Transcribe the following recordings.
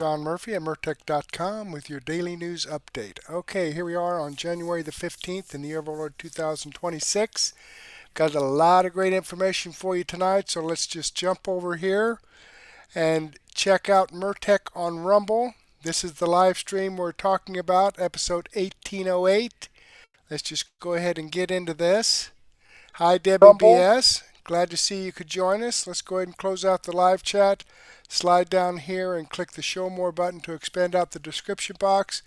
John Murphy at Murtech.com with your daily news update. Okay, here we are on January the 15th in the year of our Lord 2026. Got a lot of great information for you tonight, so let's just jump over here and check out Murtech on Rumble. This is the live stream we're talking about, episode 1808. Let's just go ahead and get into this. Hi, Debbie BS. Glad to see you could join us. Let's go ahead and close out the live chat. Slide down here and click the Show More button to expand out the description box.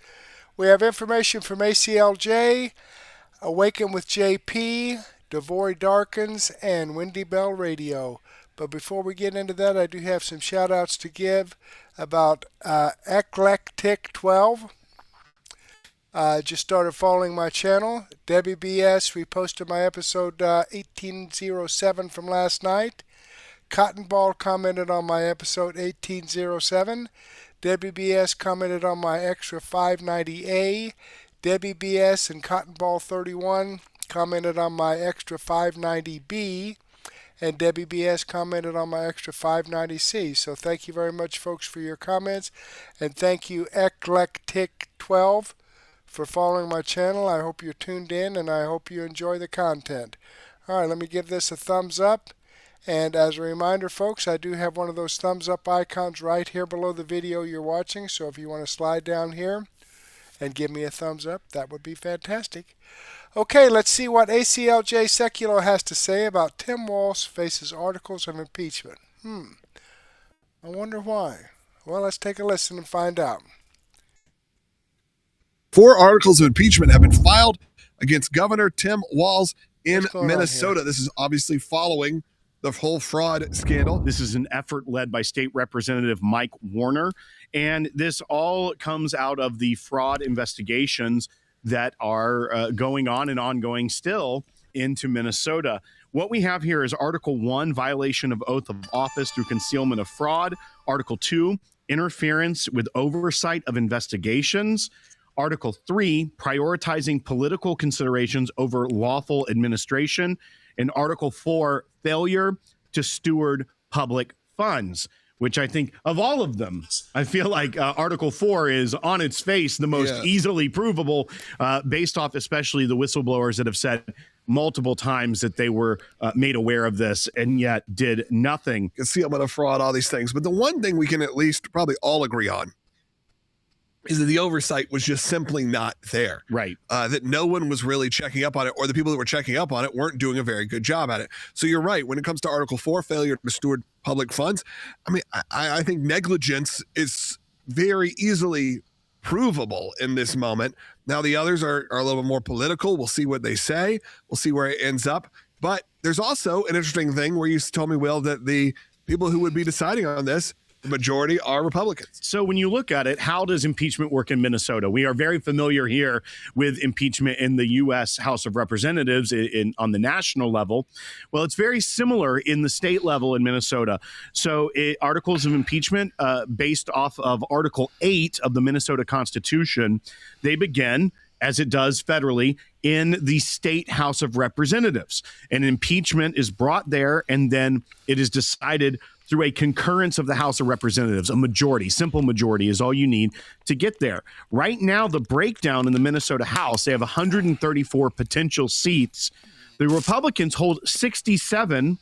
We have information from ACLJ, Awaken with JP, Devory Darkins, and Wendy Bell Radio. But before we get into that, I do have some shout-outs to give about Eclectic12. Just started following my channel. Debbie BS reposted my episode 1807 from last night. Cotton Ball commented on my episode 1807. Debbie BS commented on my extra 590A. Debbie BS and Cotton Ball 31 commented on my extra 590B. And Debbie BS commented on my extra 590C. So thank you very much, folks, for your comments. And thank you, Eclectic12, for following my channel. I hope you're tuned in and I hope you enjoy the content. All right, let me give this a thumbs up. And as a reminder, folks, I do have one of those thumbs up icons right here below the video you're watching. So if you want to slide down here and give me a thumbs up, that would be fantastic. Okay, let's see what ACLJ Sekulow has to say about Tim Walz faces articles of impeachment. I wonder why. Well, let's take a listen and find out. 4 articles of impeachment have been filed against Governor Tim Walz in Minnesota. This is obviously following the whole fraud scandal. This is an effort led by State Representative Mike Warner, and this all comes out of the fraud investigations that are going on and ongoing still into Minnesota. What we have here is Article 1, violation of oath of office through concealment of fraud. Article 2, interference with oversight of investigations. Article 3, prioritizing political considerations over lawful administration. And Article 4, failure to steward public funds, which I think of all of them, I feel like Article 4 is on its face the most easily provable, based off especially the whistleblowers that have said multiple times that they were made aware of this and yet did nothing. Concealment of fraud, all these things. But the one thing we can at least probably all agree on is that the oversight was just simply not there. Right. That no one was really checking up on it, or the people that were checking up on it weren't doing a very good job at it. So you're right. When it comes to Article 4, failure to steward public funds, I mean, I think negligence is very easily provable in this moment. Now, the others are a little bit more political. We'll see what they say. We'll see where it ends up. But there's also an interesting thing where you told me, Will, that the people who would be deciding on this, the majority are Republicans. So when you look at it, how does impeachment work in Minnesota? We are very familiar here with impeachment in the U.S. House of Representatives on the national level. Well, it's very similar in the state level in Minnesota. So articles of impeachment based off of Article 8 of the Minnesota Constitution, they begin, as it does federally, in the state House of Representatives. An impeachment is brought there, and then it is decided through a concurrence of the House of Representatives. A majority, simple majority is all you need to get there. Right now, the breakdown in the Minnesota House, they have 134 potential seats. The Republicans hold 67.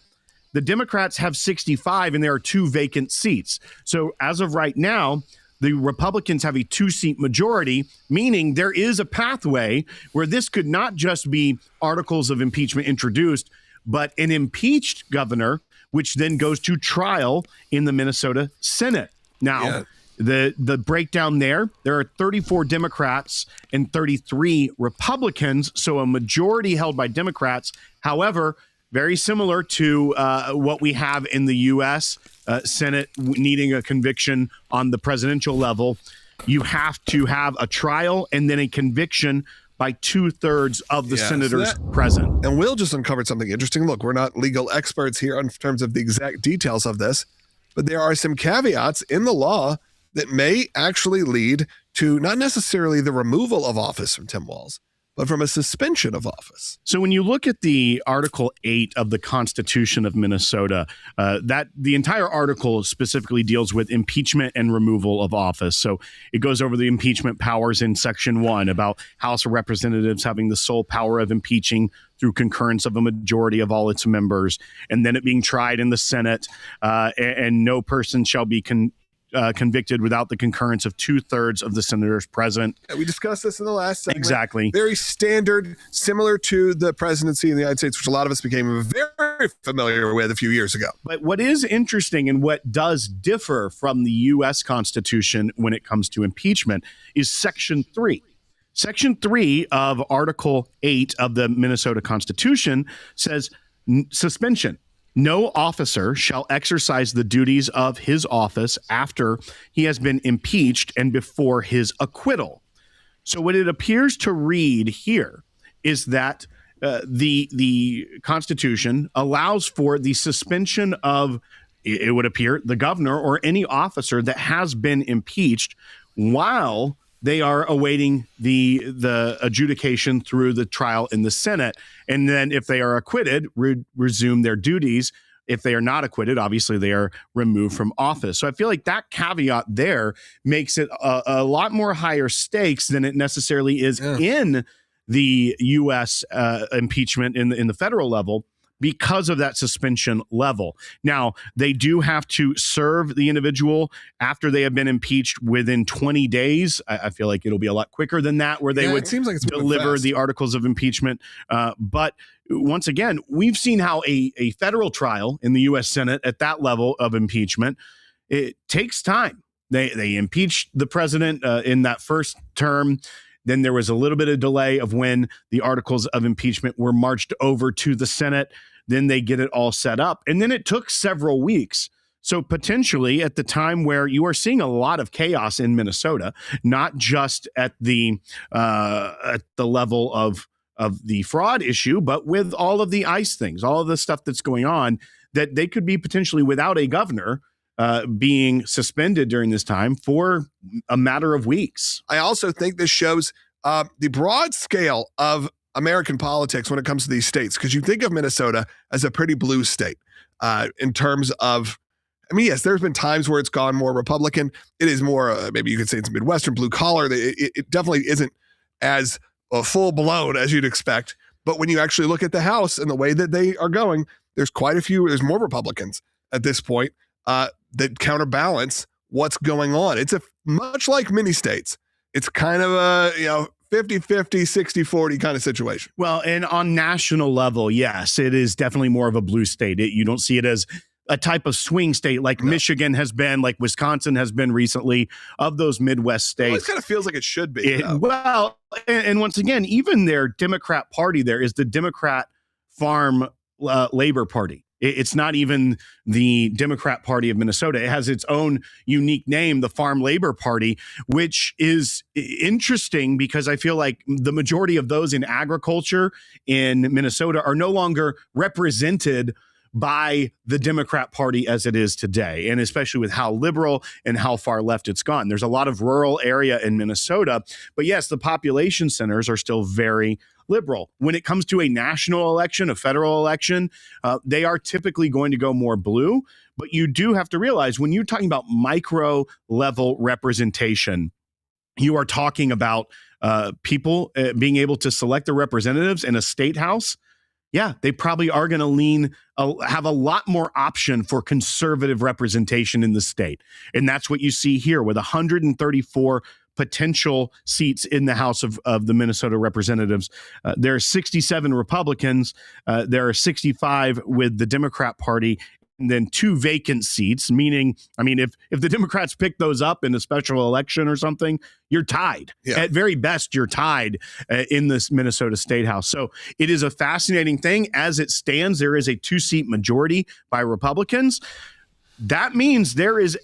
The Democrats have 65, and there are 2 vacant seats. So as of right now, the Republicans have a 2-seat majority, meaning there is a pathway where this could not just be articles of impeachment introduced, but an impeached governor, which then goes to trial in the Minnesota Senate. Now, the breakdown there are 34 Democrats and 33 Republicans, so a majority held by Democrats. However, very similar to what we have in the U.S. Senate needing a conviction on the presidential level. You have to have a trial and then a conviction by 2/3 of the senators present. And Will just uncovered something interesting. Look, we're not legal experts here in terms of the exact details of this, but there are some caveats in the law that may actually lead to not necessarily the removal of office from Tim Walz, but from a suspension of office. So when you look at the Article 8 of the Constitution of Minnesota, that the entire article specifically deals with impeachment and removal of office. So it goes over the impeachment powers in Section 1 about House of Representatives having the sole power of impeaching through concurrence of a majority of all its members, and then it being tried in the Senate, and no person shall be convicted without the concurrence of 2/3 of the senators present. Yeah, we discussed this in the last segment. Exactly. Very standard, similar to the presidency in the United States, which a lot of us became very familiar with a few years ago. But what is interesting and what does differ from the U.S. Constitution when it comes to impeachment is Section 3. Section 3 of Article 8 of the Minnesota Constitution says suspension. No officer shall exercise the duties of his office after he has been impeached and before his acquittal. So what it appears to read here is that the Constitution allows for the suspension of, it would appear, the governor or any officer that has been impeached while they are awaiting the adjudication through the trial in the Senate. And then if they are acquitted, resume their duties. If they are not acquitted, obviously they are removed from office. So I feel like that caveat there makes it a lot more higher stakes than it necessarily is in the U.S. Impeachment in the federal level, because of that suspension level. Now, they do have to serve the individual after they have been impeached within 20 days. I feel like it'll be a lot quicker than that, where they would seems like it's deliver the articles of impeachment. But once again, we've seen how a federal trial in the U.S. Senate at that level of impeachment, it takes time. They impeached the president in that first term. Then there was a little bit of delay of when the articles of impeachment were marched over to the Senate. Then they get it all set up. And then it took several weeks. So potentially at the time where you are seeing a lot of chaos in Minnesota, not just at the level of the fraud issue, but with all of the ICE things, all of the stuff that's going on, that they could be potentially without a governor being suspended during this time for a matter of weeks. I also think this shows the broad scale of American politics when it comes to these states, because you think of Minnesota as a pretty blue state in terms of, I mean, yes, there's been times where it's gone more Republican. It is more, maybe you could say it's Midwestern blue collar. It definitely isn't as full blown as you'd expect. But when you actually look at the House and the way that they are going, there's there's more Republicans at this point that counterbalance what's going on. It's much like many states. It's kind of a, 50-50, 60-40 kind of situation. Well, and on national level, yes, it is definitely more of a blue state. You don't see it as a type of swing state like Michigan has been, like Wisconsin has been recently, of those Midwest states. It kind of feels like it should be. Well, and once again, even their Democrat Party there is the Democrat Farm Labor Party. It's not even the Democrat Party of Minnesota. It has its own unique name, the Farm Labor Party, which is interesting because I feel like the majority of those in agriculture in Minnesota are no longer represented by the Democrat Party as it is today, and especially with how liberal and how far left it's gone. There's a lot of rural area in Minnesota, but yes, the population centers are still very liberal. When it comes to a national election, a federal election, they are typically going to go more blue, but you do have to realize when you're talking about micro level representation, you are talking about people being able to select their representatives in a state house. Yeah, they probably are going to have a lot more option for conservative representation in the state. And that's what you see here with 134 potential seats in the House of the Minnesota Representatives. There are 67 Republicans. There are 65 with the Democrat Party, and then 2 vacant seats, meaning, I mean, if the Democrats pick those up in a special election or something, you're tied. Yeah. At very best, you're tied in this Minnesota State House. So it is a fascinating thing. As it stands, there is a 2-seat majority by Republicans. That means there is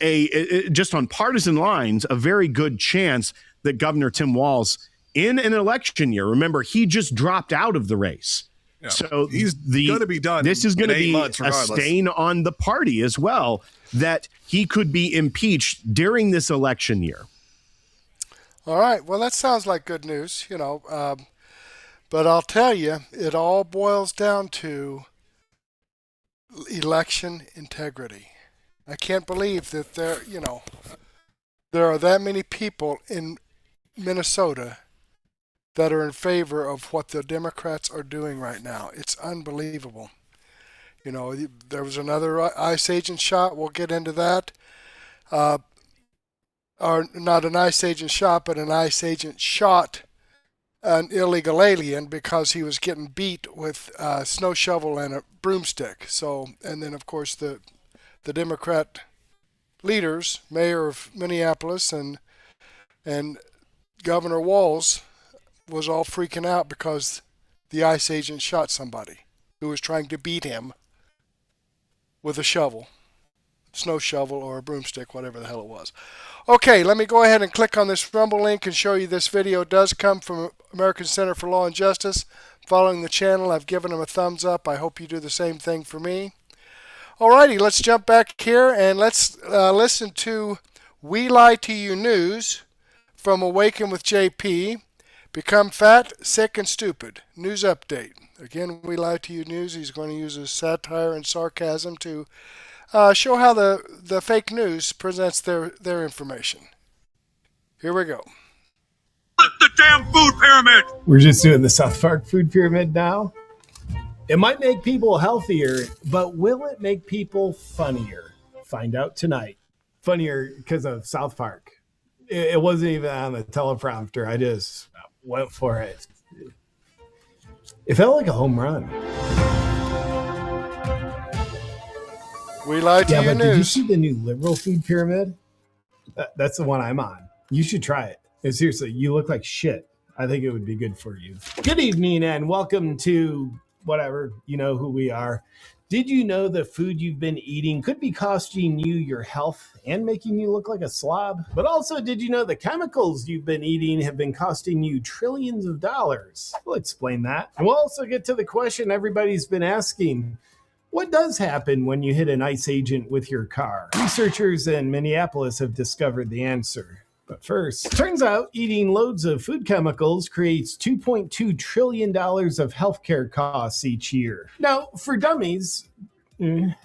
just on partisan lines, a very good chance that Governor Tim Walz in an election year, remember, he just dropped out of the race. Yeah. So he's going to be done. This is going to be a stain on the party as well, that he could be impeached during this election year. All right. Well, that sounds like good news. But I'll tell you, it all boils down to election integrity. I can't believe that there are that many people in Minnesota that are in favor of what the Democrats are doing right now. It's unbelievable. There was another ICE agent shot. We'll get into that. Or not an ICE agent shot, but an ICE agent shot an illegal alien because he was getting beat with a snow shovel and a broomstick. So, and then of course the Democrat leaders, mayor of Minneapolis and Governor Walz, was all freaking out because the ICE agent shot somebody who was trying to beat him with a shovel, snow shovel or a broomstick, whatever the hell it was. Okay, let me go ahead and click on this Rumble link and show you this video does come from American Center for Law and Justice. Following the channel, I've given them a thumbs up. I hope you do the same thing for me. Alrighty, let's jump back here and let's listen to We Lie to You News from Awaken with JP. Become fat, sick, and stupid. News update. Again, We Lie to You News. He's going to use his satire and sarcasm to show how the fake news presents their information. Here we go. The damn food pyramid! We're just doing the South Park food pyramid now. It might make people healthier, but will it make people funnier? Find out tonight. Funnier because of South Park. It wasn't even on the teleprompter. I just went for it. It felt like a home run. We Lie to You but did you News. see the new liberal food pyramid? That's the one I'm on. You should try it. And seriously, you look like shit. I think it would be good for you. Good evening and welcome to whatever, you know who we are. Did you know the food you've been eating could be costing you your health and making you look like a slob? But also, did you know the chemicals you've been eating have been costing you trillions of dollars? We'll explain that. And we'll also get to the question everybody's been asking. What does happen when you hit an ICE agent with your car? Researchers in Minneapolis have discovered the answer. But first, turns out eating loads of food chemicals creates $2.2 trillion of healthcare costs each year. Now, for dummies,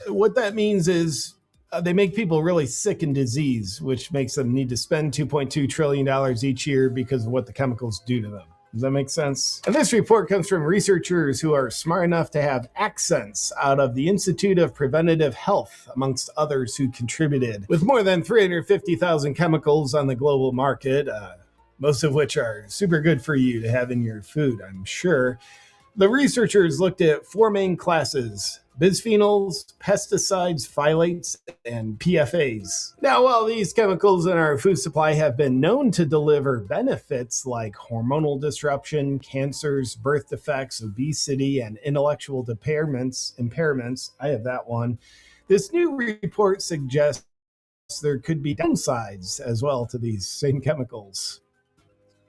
what that means is they make people really sick and diseased, which makes them need to spend $2.2 trillion each year because of what the chemicals do to them. Does that make sense? And this report comes from researchers who are smart enough to have accents out of the Institute of Preventative Health, amongst others who contributed. With more than 350,000 chemicals on the global market, most of which are super good for you to have in your food, I'm sure, the researchers looked at four main classes: bisphenols, pesticides, phthalates, and PFAs. Now, while these chemicals in our food supply have been known to deliver benefits like hormonal disruption, cancers, birth defects, obesity, and intellectual impairments, I have that one, this new report suggests there could be downsides as well to these same chemicals.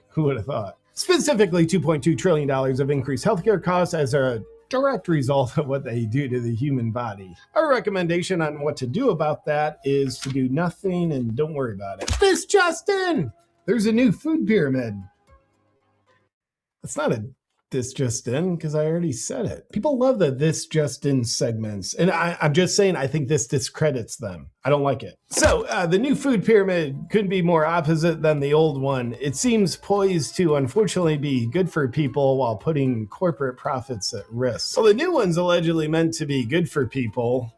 Who would have thought? Specifically, $2.2 trillion of increased healthcare costs as a direct result of what they do to the human body. Our recommendation on what to do about that is to do nothing and don't worry about it. This just in! There's a new food pyramid. It's not a this just in because I already said it. People love the this just in segments. And I'm just saying, I think this discredits them. I don't like it. So the new food pyramid couldn't be more opposite than the old one. It seems poised to unfortunately be good for people while putting corporate profits at risk. Well, the new one's allegedly meant to be good for people.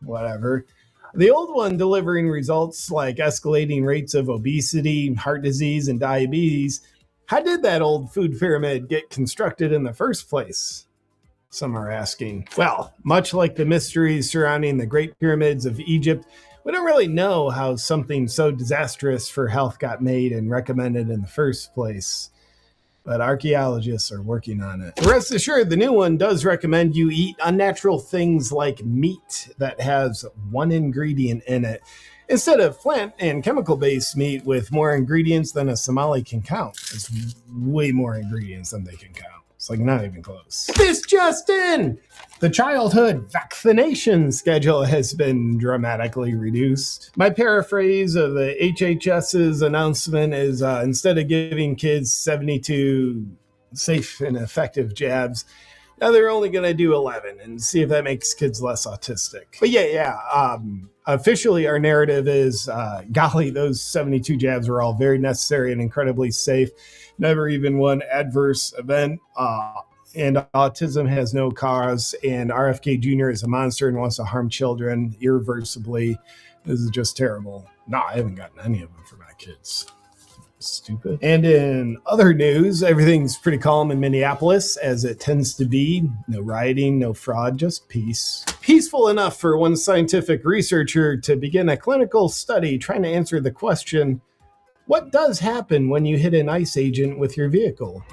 Whatever. The old one delivering results like escalating rates of obesity, heart disease, and diabetes. How did that old food pyramid get constructed in the first place? Some are asking. Well, much like the mysteries surrounding the Great Pyramids of Egypt, we don't really know how something so disastrous for health got made and recommended in the first place. But archaeologists are working on it. Rest assured, the new one does recommend you eat unnatural things like meat that has one ingredient in it, instead of plant and chemical-based meat with more ingredients than a Somali can count. It's way more ingredients than they can count. It's like not even close. This just in! The childhood vaccination schedule has been dramatically reduced. My paraphrase of the HHS's announcement is instead of giving kids 72 safe and effective jabs. Now they're only going to do 11 and see if that makes kids less autistic. But officially our narrative is, golly, those 72 jabs were all very necessary and incredibly safe. Never even one adverse event. And autism has no cause. And RFK Jr. is a monster and wants to harm children irreversibly. This is just terrible. No, I haven't gotten any of them for my kids. Stupid. And in other news, everything's pretty calm in Minneapolis, as it tends to be. No rioting, no fraud, just peace. Peaceful enough for one scientific researcher to begin a clinical study trying to answer the question, what does happen when you hit an ICE agent with your vehicle?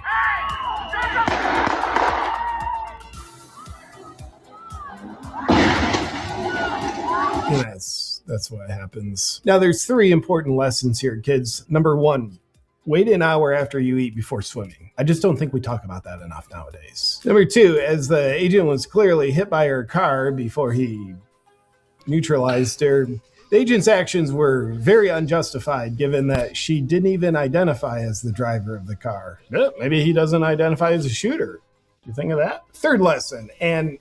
That's what happens. Now, there's 3 important lessons here, kids. Number 1, wait an hour after you eat before swimming. I just don't think we talk about that enough nowadays. Number 2, as the agent was clearly hit by her car before he neutralized her, the agent's actions were very unjustified, given that she didn't even identify as the driver of the car. Maybe he doesn't identify as a shooter. Do you think of that? 3rd lesson, and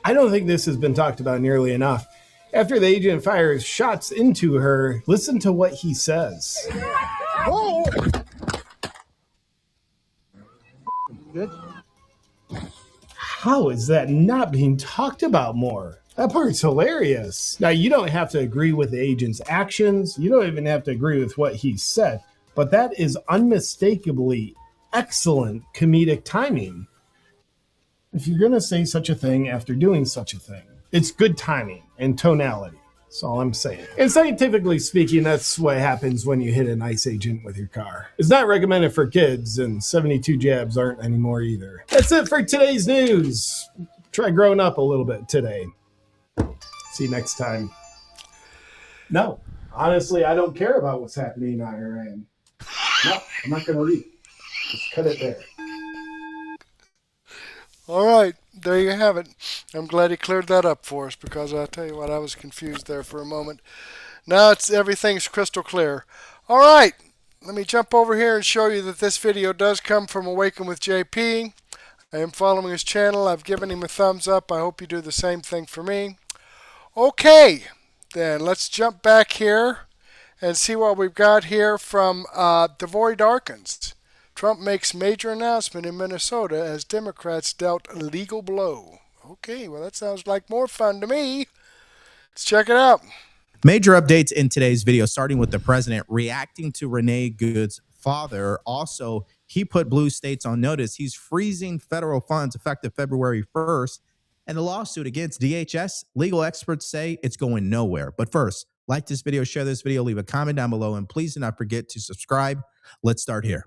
I don't think this has been talked about nearly enough. After the agent fires shots into her, listen to what he says. Oh. Good. How is that not being talked about more? That part's hilarious. Now, you don't have to agree with the agent's actions. You don't even have to agree with what he said. But that is unmistakably excellent comedic timing. If you're going to say such a thing after doing such a thing, it's good timing and tonality. That's all I'm saying. And scientifically speaking, that's what happens when you hit an ICE agent with your car. It's not recommended for kids, and 72 jabs aren't anymore either. That's it for today's news. Try growing up a little bit today. See you next time. No, honestly, I don't care about what's happening on Iran. No, I'm not going to read. Just cut it there. All right, there you have it. I'm glad he cleared that up for us, because I'll tell you what, I was confused there for a moment. Now everything's crystal clear. All right, let me jump over here and show you that this video does come from Awaken with JP. I am following his channel. I've given him a thumbs up. I hope you do the same thing for me. Okay, then let's jump back here and see what we've got here from Devory Darkins. Trump makes major announcement in Minnesota as Democrats dealt a legal blow. Okay, well, that sounds like more fun to me. Let's check it out. Major updates in today's video, starting with the president reacting to Renee Good's father. Also, he put blue states on notice. He's freezing federal funds effective February 1st. And the lawsuit against DHS, legal experts say it's going nowhere. But first, like this video, share this video, leave a comment down below, and please do not forget to subscribe. Let's start here.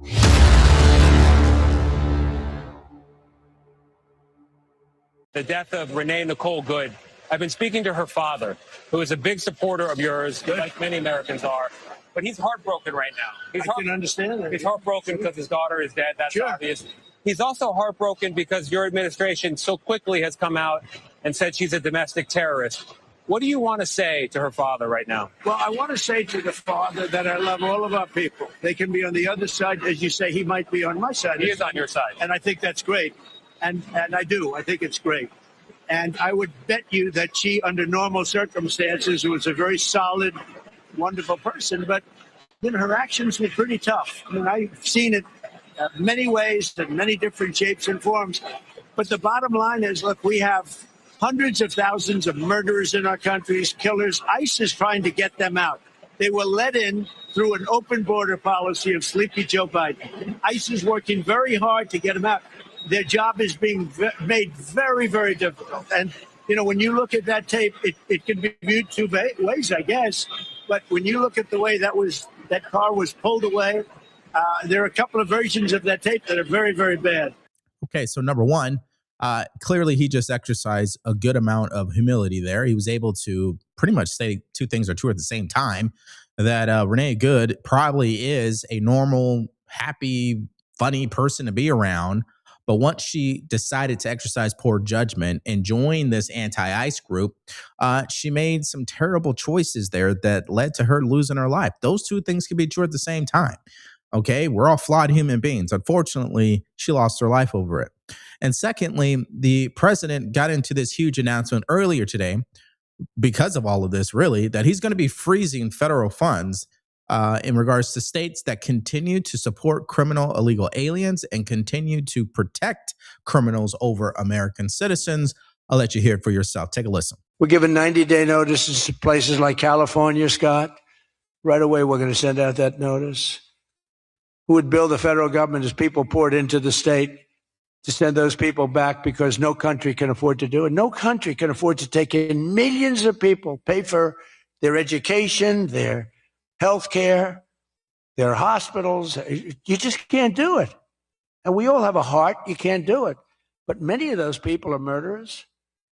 The death of Renee Nicole Good. I've been speaking to her father, who is a big supporter of yours, like many Americans are. But he's heartbroken right now. I can understand that. He's heartbroken because his daughter is dead. That's obvious. He's also heartbroken because your administration so quickly has come out and said she's a domestic terrorist. What do you want to say to her father right now? Well, I want to say to the father that I love all of our people. They can be on the other side. As you say, he might be on my side. He is on your side. And I think that's great. And I do. I think it's great. And I would bet you that she, under normal circumstances, was a very solid, wonderful person. But, you know, her actions were pretty tough. I mean, I've seen it many ways, in many different shapes and forms. But the bottom line is, look, we have hundreds of thousands of murderers in our country, killers. ICE is trying to get them out. They were let in through an open border policy of Sleepy Joe Biden. ICE is working very hard to get them out. Their job is being made very, very difficult. And, you know, when you look at that tape, it can be viewed two ways, I guess. But when you look at the way that car was pulled away, there are a couple of versions of that tape that are very, very bad. Okay, so number one, clearly he just exercised a good amount of humility there. He was able to pretty much say two things are true at the same time, that Renee Good probably is a normal, happy, funny person to be around. But once she decided to exercise poor judgment and join this anti-ICE group, she made some terrible choices there that led to her losing her life. Those two things can be true at the same time. Okay, we're all flawed human beings. Unfortunately, she lost her life over it. And secondly, the president got into this huge announcement earlier today because of all of this, really, that he's going to be freezing federal funds in regards to states that continue to support criminal illegal aliens and continue to protect criminals over American citizens. I'll let you hear it for yourself. Take a listen. We're giving 90-day notices to places like California, Scott. Right away, we're going to send out that notice. Who would bill the federal government as people poured into the state to send those people back because no country can afford to do it. No country can afford to take in millions of people, pay for their education, their health care, their hospitals. You just can't do it. And we all have a heart. You can't do it. But many of those people are murderers.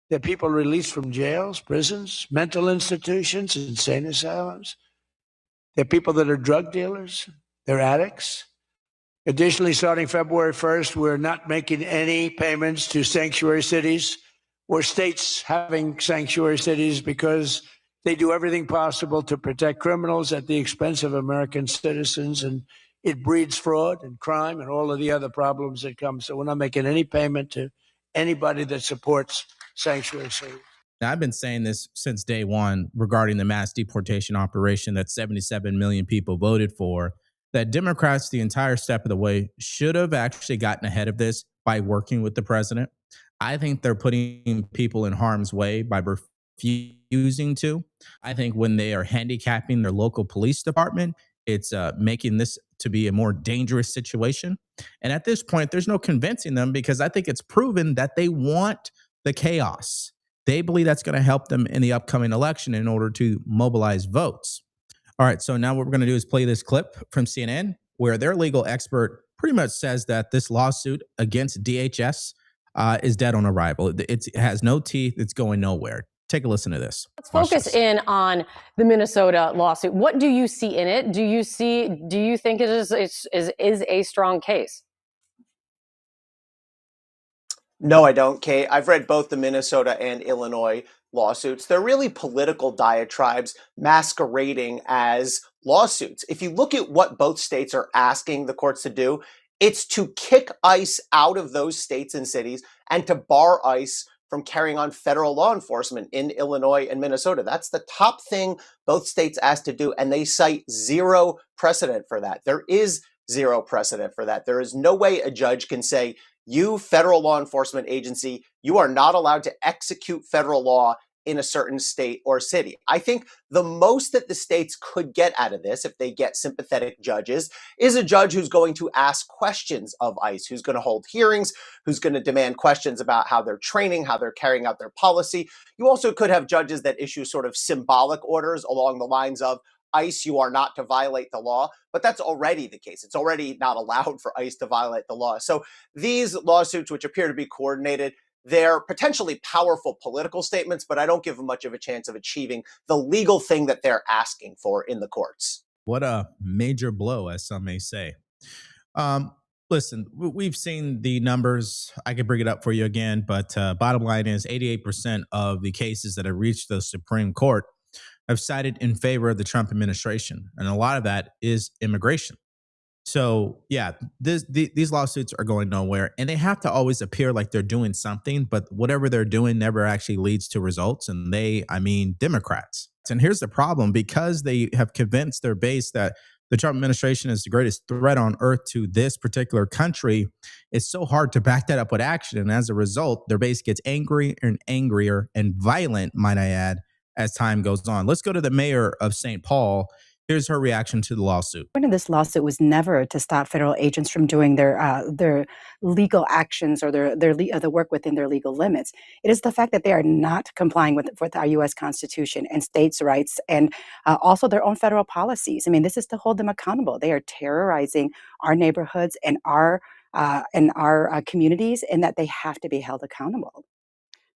They're people released from jails, prisons, mental institutions, insane asylums. They're people that are drug dealers. They're addicts. Additionally, starting February 1st, we're not making any payments to sanctuary cities or states having sanctuary cities because they do everything possible to protect criminals at the expense of American citizens. And it breeds fraud and crime and all of the other problems that come. So we're not making any payment to anybody that supports sanctuary cities. Now, I've been saying this since day one regarding the mass deportation operation that 77 million people voted for, that Democrats the entire step of the way should have actually gotten ahead of this by working with the president. I think they're putting people in harm's way by refusing to. I think when they are handicapping their local police department, it's making this to be a more dangerous situation. And at this point, there's no convincing them because I think it's proven that they want the chaos. They believe that's going to help them in the upcoming election in order to mobilize votes. All right, so now what we're going to do is play this clip from CNN where their legal expert pretty much says that this lawsuit against DHS is dead on arrival. It has no teeth. It's going nowhere. Take a listen to this. Let's focus in on the Minnesota lawsuit. What do you see in it? Do you think it is a strong case? No, I don't, Kate. I've read both the Minnesota and Illinois lawsuits. They're really political diatribes masquerading as lawsuits. If you look at what both states are asking the courts to do, it's to kick ICE out of those states and cities and to bar ICE from carrying on federal law enforcement in Illinois and Minnesota. That's the top thing both states asked to do, and they cite zero precedent for that. There is zero precedent for that. There is no way a judge can say, you federal law enforcement agency, you are not allowed to execute federal law in a certain state or city. I think the most that the states could get out of this, if they get sympathetic judges, is a judge who's going to ask questions of ICE, who's going to hold hearings, who's going to demand questions about how they're training, how they're carrying out their policy. You also could have judges that issue sort of symbolic orders along the lines of, ICE, you are not to violate the law, but that's already the case. It's already not allowed for ICE to violate the law. So these lawsuits, which appear to be coordinated, they're potentially powerful political statements, but I don't give them much of a chance of achieving the legal thing that they're asking for in the courts. What a major blow, as some may say. Listen, we've seen the numbers. I could bring it up for you again, but bottom line is 88% of the cases that have reached the Supreme Court have cited in favor of the Trump administration. And a lot of that is immigration. So, yeah, these lawsuits are going nowhere, and they have to always appear like they're doing something, but whatever they're doing never actually leads to results. And I mean Democrats. And here's the problem. Because they have convinced their base that the Trump administration is the greatest threat on earth to this particular country, it's so hard to back that up with action. And as a result, their base gets angry and angrier and violent, might I add, as time goes on. Let's go to the mayor of St. Paul. Here's her reaction to the lawsuit. The point of this lawsuit was never to stop federal agents from doing their legal actions or the work within their legal limits. It is the fact that they are not complying with our U.S. Constitution and states' rights and also their own federal policies. I mean, this is to hold them accountable. They are terrorizing our neighborhoods and our communities, and that they have to be held accountable.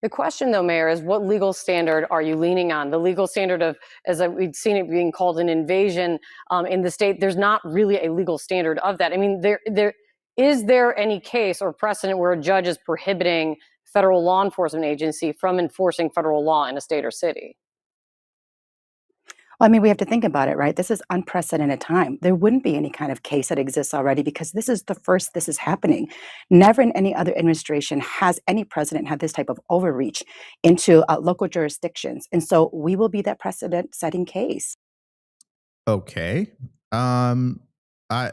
The question, though, Mayor, is what legal standard are you leaning on? The legal standard of, as we've seen it being called an invasion in the state, there's not really a legal standard of that. I mean, is there any case or precedent where a judge is prohibiting federal law enforcement agency from enforcing federal law in a state or city? Well, I mean, we have to think about it, right? This is unprecedented time. There wouldn't be any kind of case that exists already because this is the first this is happening. Never in any other administration has any president had this type of overreach into local jurisdictions. And so we will be that precedent setting case. Okay. I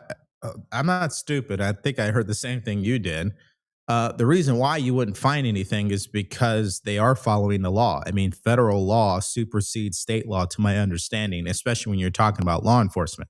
I'm not stupid. I think I heard the same thing you did. The reason why you wouldn't find anything is because they are following the law. I mean, federal law supersedes state law, to my understanding, especially when you're talking about law enforcement.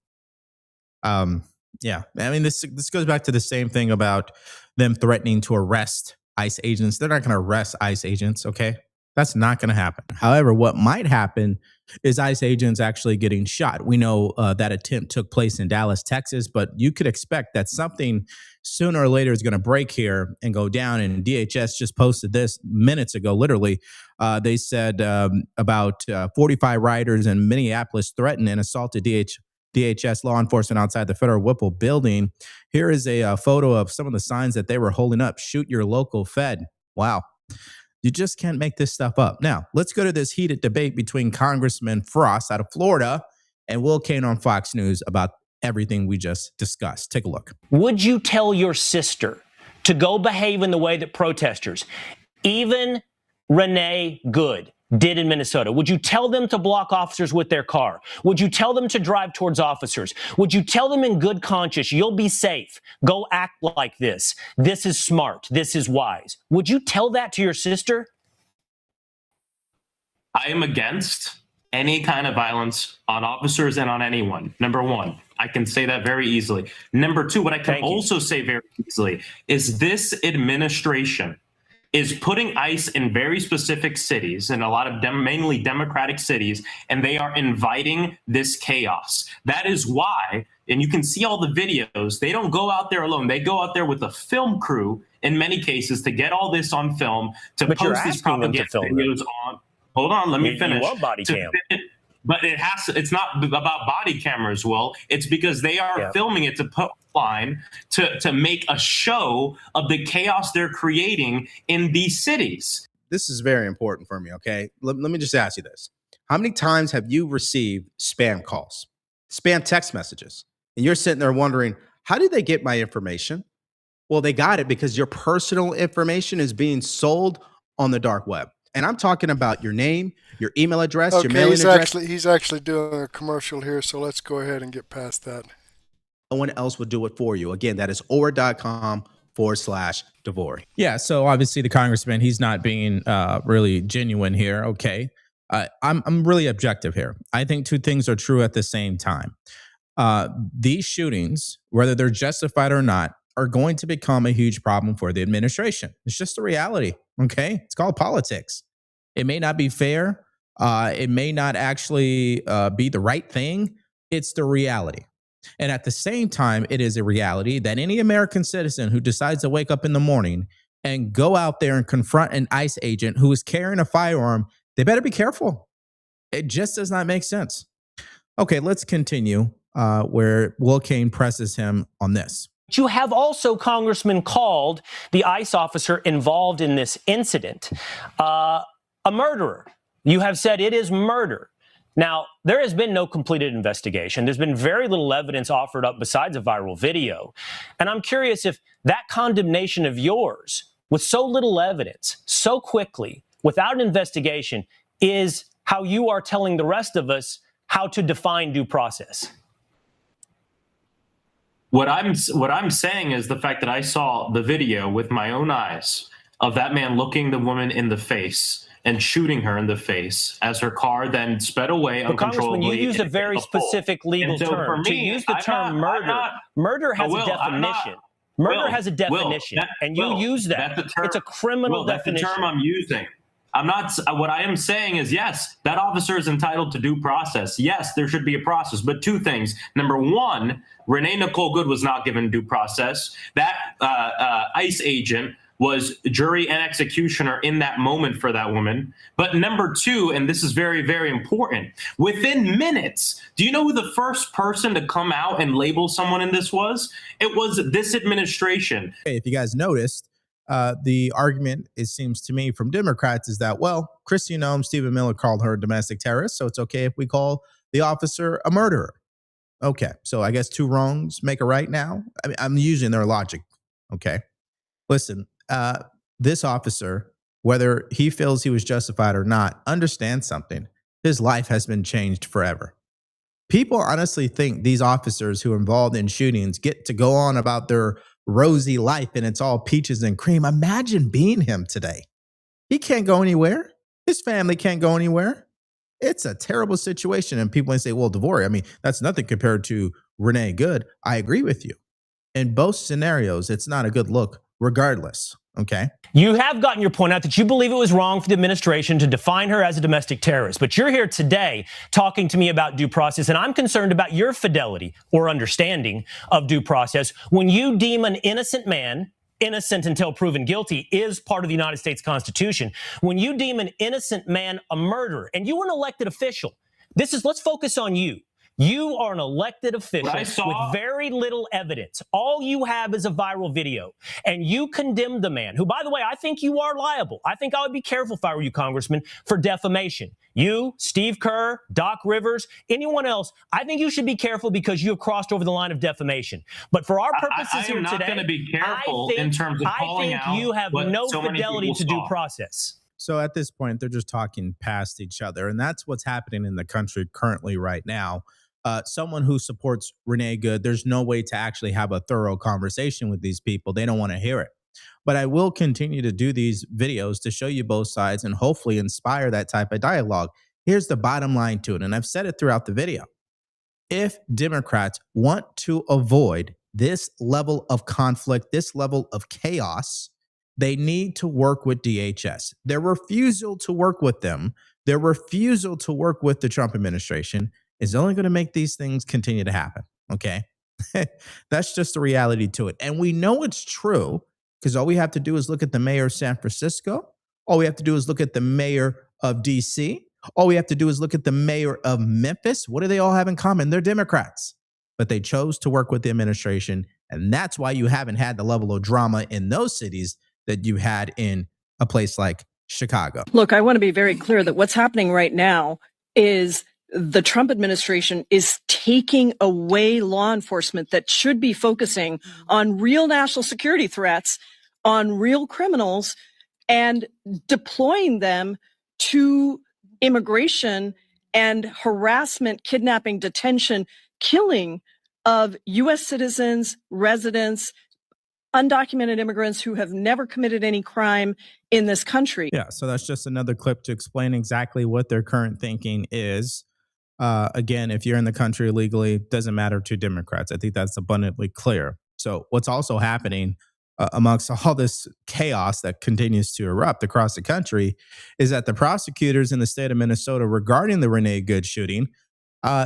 Um, yeah, I mean, this goes back to the same thing about them threatening to arrest ICE agents. They're not going to arrest ICE agents. Okay, that's not going to happen. However, what might happen is ICE agents actually getting shot. We know that attempt took place in Dallas, Texas, but you could expect that something sooner or later is going to break here and go down. And DHS just posted this minutes ago, literally. They said about 45 rioters in Minneapolis threatened and assaulted DHS law enforcement outside the Federal Whipple building. Here is a photo of some of the signs that they were holding up. Shoot your local Fed. Wow. You just can't make this stuff up. Now, let's go to this heated debate between Congressman Frost out of Florida and Will Cain on Fox News about everything we just discussed. Take a look. Would you tell your sister to go behave in the way that protesters, even Renee Good, did in Minnesota? Would you tell them to block officers with their car? Would you tell them to drive towards officers? Would you tell them in good conscience, you'll be safe, go act like this, this is smart, this is wise? Would you tell that to your sister? I am against any kind of violence on officers and on anyone. Number one, I can say that very easily. Number two, what I can also say very easily is this administration is putting ICE in very specific cities, in a lot of mainly Democratic cities, and they are inviting this chaos. That is why, and you can see all the videos, they don't go out there alone. They go out there with a film crew, in many cases, to get all this on film, to post these propaganda videos on. Hold on, let me finish. You want body cam. But it's not about body cameras, Will. It's because they are filming it to put online to make a show of the chaos they're creating in these cities. This is very important for me, okay? Let me just ask you this. How many times have you received spam calls, spam text messages? And you're sitting there wondering, how did they get my information? Well, they got it because your personal information is being sold on the dark web. And I'm talking about your name, your email address, your mailing address. He's actually doing a commercial here, so let's go ahead and get past that. No one else will do it for you. Again, that is or.com/Devory. Yeah, so obviously the congressman, he's not being really genuine here. Okay, I'm really objective here. I think two things are true at the same time. These shootings, whether they're justified or not, are going to become a huge problem for the administration. It's just a reality, okay? It's called politics. It may not be fair. It may not actually be the right thing. It's the reality. And at the same time, it is a reality that any American citizen who decides to wake up in the morning and go out there and confront an ICE agent who is carrying a firearm, they better be careful. It just does not make sense. Okay, let's continue where Will Cain presses him on this. You have also, Congressman, called the ICE officer involved in this incident a murderer. You have said it is murder. Now, there has been no completed investigation. There's been very little evidence offered up besides a viral video. And I'm curious if that condemnation of yours, with so little evidence, so quickly, without an investigation, is how you are telling the rest of us how to define due process. What I'm saying is the fact that I saw the video with my own eyes of that man looking the woman in the face and shooting her in the face as her car then sped away uncontrollably. Congressman, you used a very specific legal term. To use the term murder, murder has a definition. Murder has a definition, and you use that. It's a criminal definition. That's the term I'm using. I'm not. What I am saying is, yes, that officer is entitled to due process. Yes, there should be a process. But two things. Number one, Renee Nicole Good was not given due process. That ICE agent was jury and executioner in that moment for that woman. But number two, and this is very, very important, within minutes, do you know who the first person to come out and label someone in this was? It was this administration. Hey, if you guys noticed, the argument, it seems to me, from Democrats is that, well, Kristi Noem, Stephen Miller called her a domestic terrorist, so it's okay if we call the officer a murderer. Okay, so I guess two wrongs make a right now. I mean, I'm using their logic. Okay, listen, this officer, whether he feels he was justified or not, understands something. His life has been changed forever. People honestly think these officers who are involved in shootings get to go on about their rosy life and it's all peaches and cream. Imagine being him today. He can't go anywhere. His family can't go anywhere. It's a terrible situation. And people may say, well, Devory, I mean, that's nothing compared to Renee Good. I agree with you. In both scenarios, it's not a good look regardless. Okay. You have gotten your point out that you believe it was wrong for the administration to define her as a domestic terrorist, but you're here today talking to me about due process, and I'm concerned about your fidelity or understanding of due process when you deem an innocent man innocent until proven guilty is part of the United States Constitution. When you deem an innocent man a murderer, and you were an elected official, let's focus on you. You are an elected official with very little evidence. All you have is a viral video, and you condemned the man who, by the way, I think you are liable. I think I would be careful if I were you, Congressman, for defamation. You, Steve Kerr, Doc Rivers, anyone else, I think you should be careful because you have crossed over the line of defamation. But for our purposes here today, I'm not going to be careful in terms of calling out. I think you have no so fidelity to due process. So at this point, they're just talking past each other. And that's what's happening in the country currently right now. Someone who supports Renee Good, there's no way to actually have a thorough conversation with these people. They don't want to hear it. But I will continue to do these videos to show you both sides and hopefully inspire that type of dialogue. Here's the bottom line to it, and I've said it throughout the video. If Democrats want to avoid this level of conflict, this level of chaos, they need to work with DHS. Their refusal to work with them, their refusal to work with the Trump administration is only going to make these things continue to happen. Okay. That's just the reality to it. And we know it's true because all we have to do is look at the mayor of San Francisco. All we have to do is look at the mayor of DC. All we have to do is look at the mayor of Memphis. What do they all have in common? They're Democrats, but they chose to work with the administration. And that's why you haven't had the level of drama in those cities that you had in a place like Chicago. Look, I want to be very clear that what's happening right now is the Trump administration is taking away law enforcement that should be focusing on real national security threats, on real criminals, and deploying them to immigration and harassment, kidnapping, detention, killing of U.S. citizens, residents, undocumented immigrants who have never committed any crime in this country. Yeah, so that's just another clip to explain exactly what their current thinking is. Again, if you're in the country illegally, it doesn't matter to Democrats. I think that's abundantly clear. So what's also happening amongst all this chaos that continues to erupt across the country is that the prosecutors in the state of Minnesota regarding the Renee Good shooting,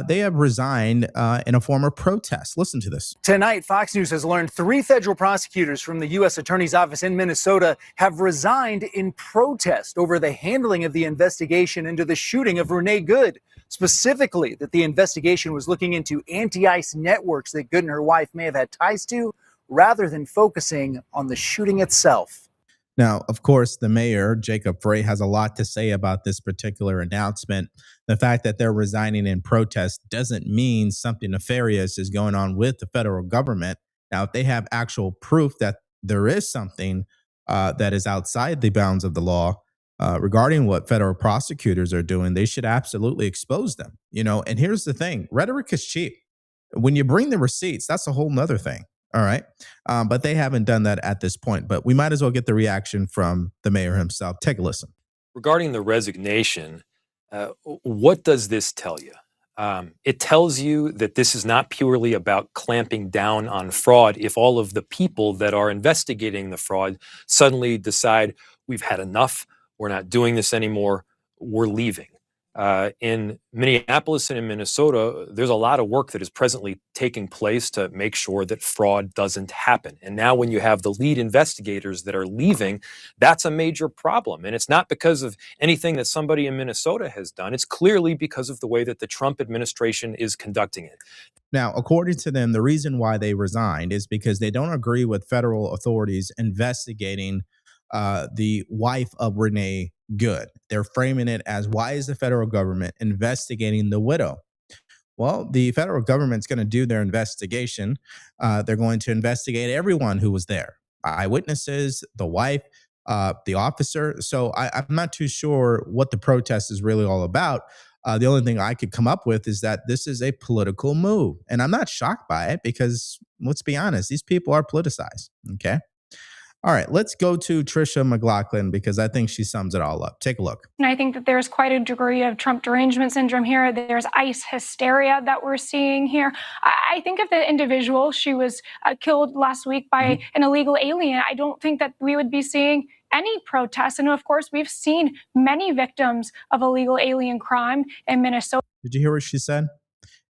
they have resigned in a form of protest. Listen to this. Tonight, Fox News has learned 3 federal prosecutors from the U.S. Attorney's Office in Minnesota have resigned in protest over the handling of the investigation into the shooting of Renee Good. Specifically, that the investigation was looking into anti-ICE networks that Good and her wife may have had ties to, rather than focusing on the shooting itself. Now, of course, the mayor, Jacob Frey, has a lot to say about this particular announcement. The fact that they're resigning in protest doesn't mean something nefarious is going on with the federal government. Now, if they have actual proof that there is something that is outside the bounds of the law regarding what federal prosecutors are doing, they should absolutely expose them. You know, and here's the thing. Rhetoric is cheap. When you bring the receipts, that's a whole nother thing. All right. But they haven't done that at this point. But we might as well get the reaction from the mayor himself. Take a listen. Regarding the resignation, what does this tell you? It tells you that this is not purely about clamping down on fraud. If all of the people that are investigating the fraud suddenly decide we've had enough, we're not doing this anymore, we're leaving. In Minneapolis and in Minnesota, there's a lot of work that is presently taking place to make sure that fraud doesn't happen. And now when you have the lead investigators that are leaving, that's a major problem. And it's not because of anything that somebody in Minnesota has done. It's clearly because of the way that the Trump administration is conducting it. Now, according to them, the reason why they resigned is because they don't agree with federal authorities investigating the wife of Renee Good. They're framing it as, why is the federal government investigating the widow? Well, the federal government's going to do their investigation. They're going to investigate everyone who was there, eyewitnesses, the wife, the officer. So I'm not too sure what the protest is really all about. The only thing I could come up with is that this is a political move. And I'm not shocked by it because, let's be honest, these people are politicized. Okay. All right, let's go to Trisha McLaughlin because I think she sums it all up. Take a look. And I think that there's quite a degree of Trump derangement syndrome here. There's ICE hysteria that we're seeing here. I think if the individual, she was killed last week by an illegal alien, I don't think that we would be seeing any protests. And of course, we've seen many victims of illegal alien crime in Minnesota. Did you hear what she said?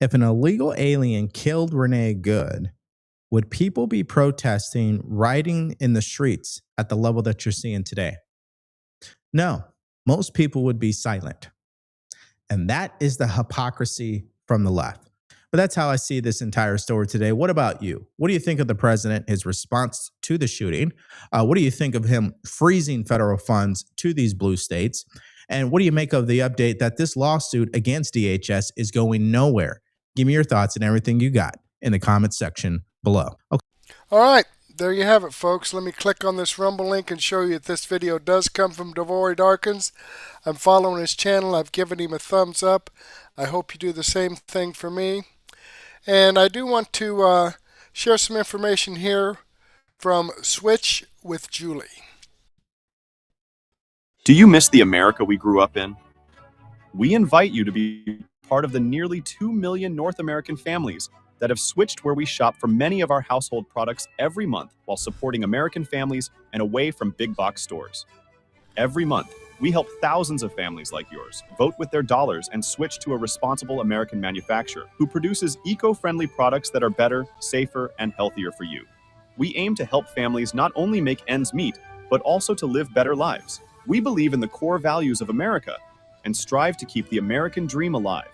If an illegal alien killed Renee Good, would people be protesting, rioting in the streets at the level that you're seeing today? No, most people would be silent. And that is the hypocrisy from the left. But that's how I see this entire story today. What about you? What do you think of the president, his response to the shooting? What do you think of him freezing federal funds to these blue states? And what do you make of the update that this lawsuit against DHS is going nowhere? Give me your thoughts and everything you got in the comments section below. Okay. All right, there you have it, folks. Let me click on this Rumble link and show you that this video does come from Devory Darkins. I'm following his channel. I've given him a thumbs up. I hope you do the same thing for me. And I do want to share some information here from Switch with Julie. Do you miss the America we grew up in? We invite you to be part of the nearly 2 million North American families that have switched where we shop for many of our household products every month while supporting American families and away from big box stores. Every month, we help thousands of families like yours vote with their dollars and switch to a responsible American manufacturer who produces eco-friendly products that are better, safer, and healthier for you. We aim to help families not only make ends meet, but also to live better lives. We believe in the core values of America and strive to keep the American dream alive.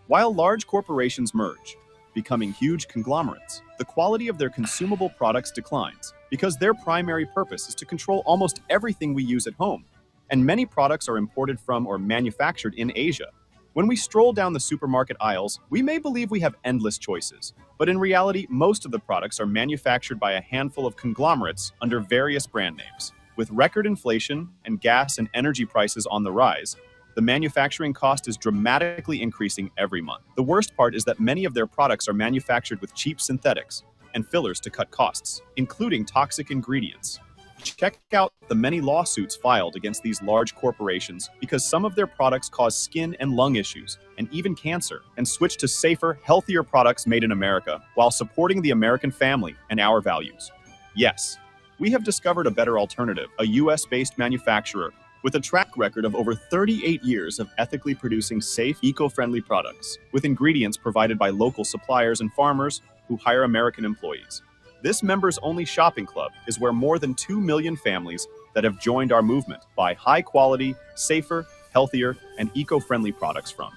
While large corporations merge, becoming huge conglomerates, the quality of their consumable products declines because their primary purpose is to control almost everything we use at home, and many products are imported from or manufactured in Asia. When we stroll down the supermarket aisles, we may believe we have endless choices, but in reality, most of the products are manufactured by a handful of conglomerates under various brand names. With record inflation and gas and energy prices on the rise, the manufacturing cost is dramatically increasing every month. The worst part is that many of their products are manufactured with cheap synthetics and fillers to cut costs, including toxic ingredients. Check out the many lawsuits filed against these large corporations because some of their products cause skin and lung issues and even cancer, and switch to safer, healthier products made in America while supporting the American family and our values. Yes, we have discovered a better alternative, a US-based manufacturer with a track record of over 38 years of ethically producing safe, eco-friendly products, with ingredients provided by local suppliers and farmers who hire American employees. This members-only shopping club is where more than 2 million families that have joined our movement buy high-quality, safer, healthier, and eco-friendly products from.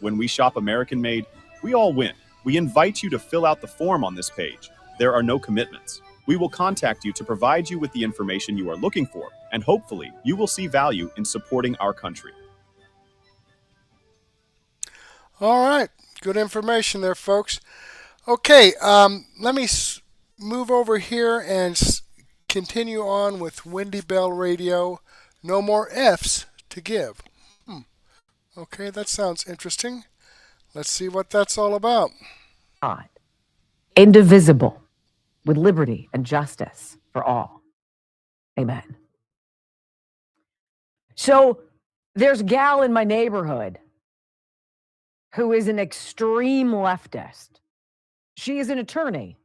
When we shop American-made, we all win. We invite you to fill out the form on this page. There are no commitments. We will contact you to provide you with the information you are looking for, and hopefully you will see value in supporting our country. All right, good information there, folks. Okay, let me move over here and continue on with Wendy Bell Radio. No more F's to give. Okay, that sounds interesting. Let's see what that's all about. God, indivisible, with liberty and justice for all. Amen. So there's a gal in my neighborhood who is an extreme leftist. She is an attorney.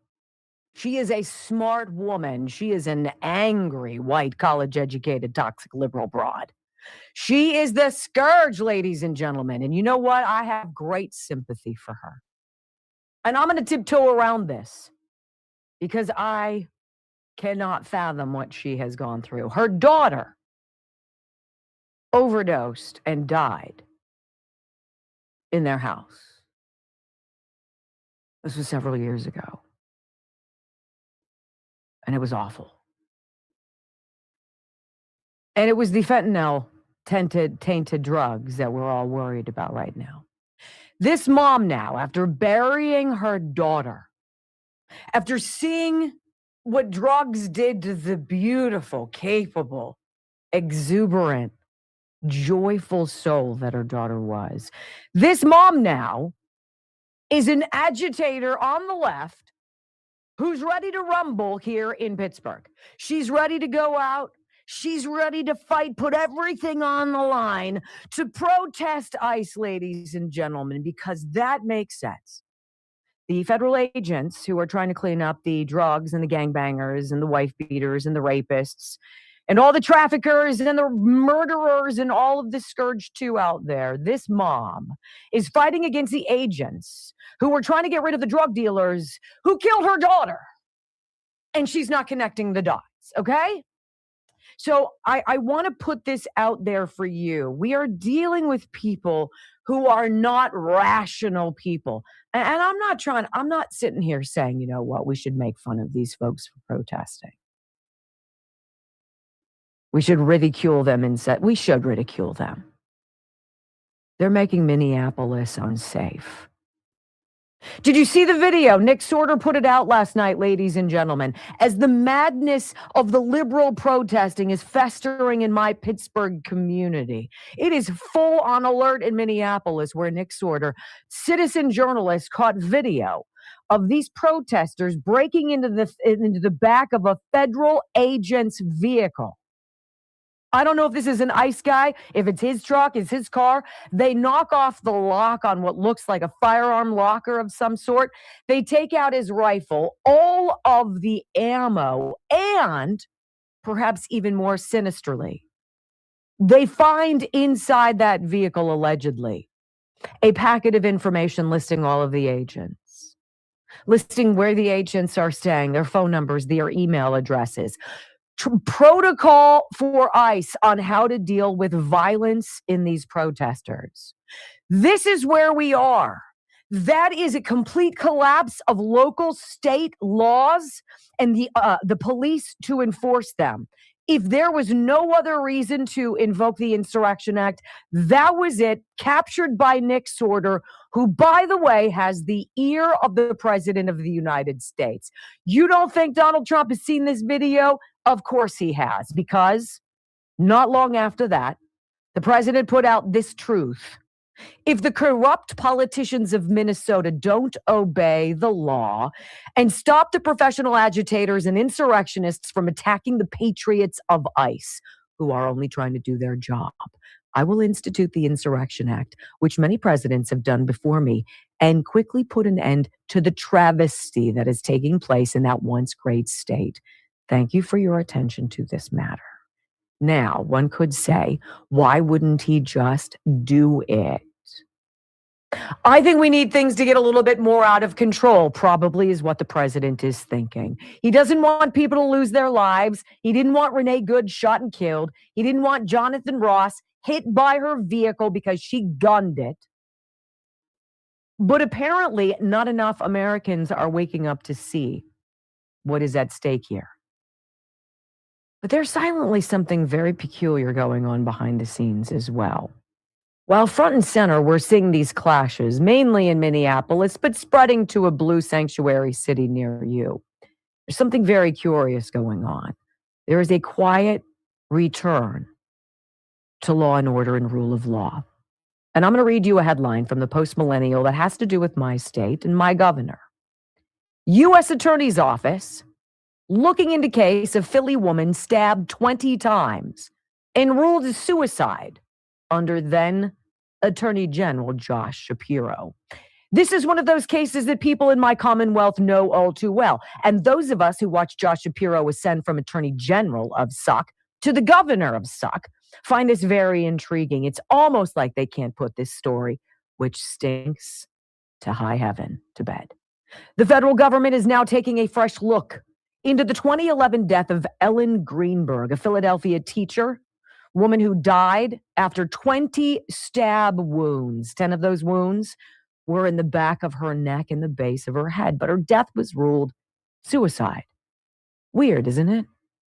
She is a smart woman. She is an angry, white, college-educated, toxic liberal broad. She is the scourge, ladies and gentlemen. And you know what? I have great sympathy for her. And I'm going to tiptoe around this because I cannot fathom what she has gone through. Her daughter overdosed and died in their house. This was several years ago. And it was awful. And it was the fentanyl tainted drugs that we're all worried about right now. This mom now, after burying her daughter, after seeing what drugs did to the beautiful, capable, exuberant, joyful soul that her daughter was, this mom now is an agitator on the left who's ready to rumble here in Pittsburgh. She's ready to go out. She's ready to fight, put everything on the line to protest ICE, ladies and gentlemen, because that makes sense. The federal agents who are trying to clean up the drugs and the gangbangers and the wife beaters and the rapists and all the traffickers and the murderers and all of the scourge too out there, this mom is fighting against the agents who were trying to get rid of the drug dealers who killed her daughter. And she's not connecting the dots, okay? So I want to put this out there for you. We are dealing with people who are not rational people. And I'm not sitting here saying, you know what, we should make fun of these folks for protesting. We should ridicule them we should ridicule them. They're making Minneapolis unsafe. Did you see the video? Nick Sorter put it out last night, ladies and gentlemen, as the madness of the liberal protesting is festering in my Pittsburgh community. It is full on alert in Minneapolis, where Nick Sorter, citizen journalist, caught video of these protesters breaking into the back of a federal agent's vehicle. I don't know if this is an ICE guy, if it's his truck, it's his car. They knock off the lock on what looks like a firearm locker of some sort. They take out his rifle, all of the ammo, and perhaps even more sinisterly, they find inside that vehicle, allegedly, a packet of information listing all of the agents, listing where the agents are staying, their phone numbers, their email addresses. Protocol for ICE on how to deal with violence in these protesters. This is where we are. That is a complete collapse of local state laws and the police to enforce them. If there was no other reason to invoke the Insurrection Act, that was it, captured by Nick Sorter, who, by the way, has the ear of the President of the United States. You don't think Donald Trump has seen this video? Of course he has, because not long after that, the president put out this truth. If the corrupt politicians of Minnesota don't obey the law and stop the professional agitators and insurrectionists from attacking the patriots of ICE, who are only trying to do their job, I will institute the Insurrection Act, which many presidents have done before me, and quickly put an end to the travesty that is taking place in that once great state. Thank you for your attention to this matter. Now, one could say, why wouldn't he just do it? I think we need things to get a little bit more out of control, probably is what the president is thinking. He doesn't want people to lose their lives. He didn't want Renee Good shot and killed. He didn't want Jonathan Ross hit by her vehicle because she gunned it. But apparently, not enough Americans are waking up to see what is at stake here. But there's silently something very peculiar going on behind the scenes as well. While front and center, we're seeing these clashes, mainly in Minneapolis, but spreading to a blue sanctuary city near you. There's something very curious going on. There is a quiet return to law and order and rule of law. And I'm going to read you a headline from the Post-Millennial that has to do with my state and my governor. U.S. Attorney's Office looking into case of Philly woman stabbed 20 times and ruled as suicide under then Attorney General Josh Shapiro. This is one of those cases that people in my Commonwealth know all too well. And those of us who watched Josh Shapiro ascend from Attorney General of Suck to the governor of Suck find this very intriguing. It's almost like they can't put this story, which stinks, to high heaven, to bed. The federal government is now taking a fresh look into the 2011 death of Ellen Greenberg, a Philadelphia teacher, woman who died after 20 stab wounds. 10 of those wounds were in the back of her neck and the base of her head, but her death was ruled suicide. Weird, isn't it?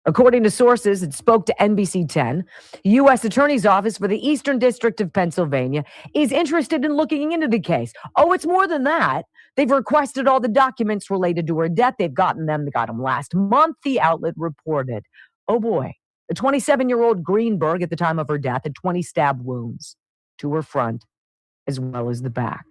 According to sources that spoke to NBC 10, U.S. Attorney's Office for the Eastern District of Pennsylvania is interested in looking into the case. Oh, it's more than that. They've requested all the documents related to her death. They got them last month, the outlet reported. Oh boy, the 27-year-old Greenberg at the time of her death had 20 stab wounds to her front as well as the back.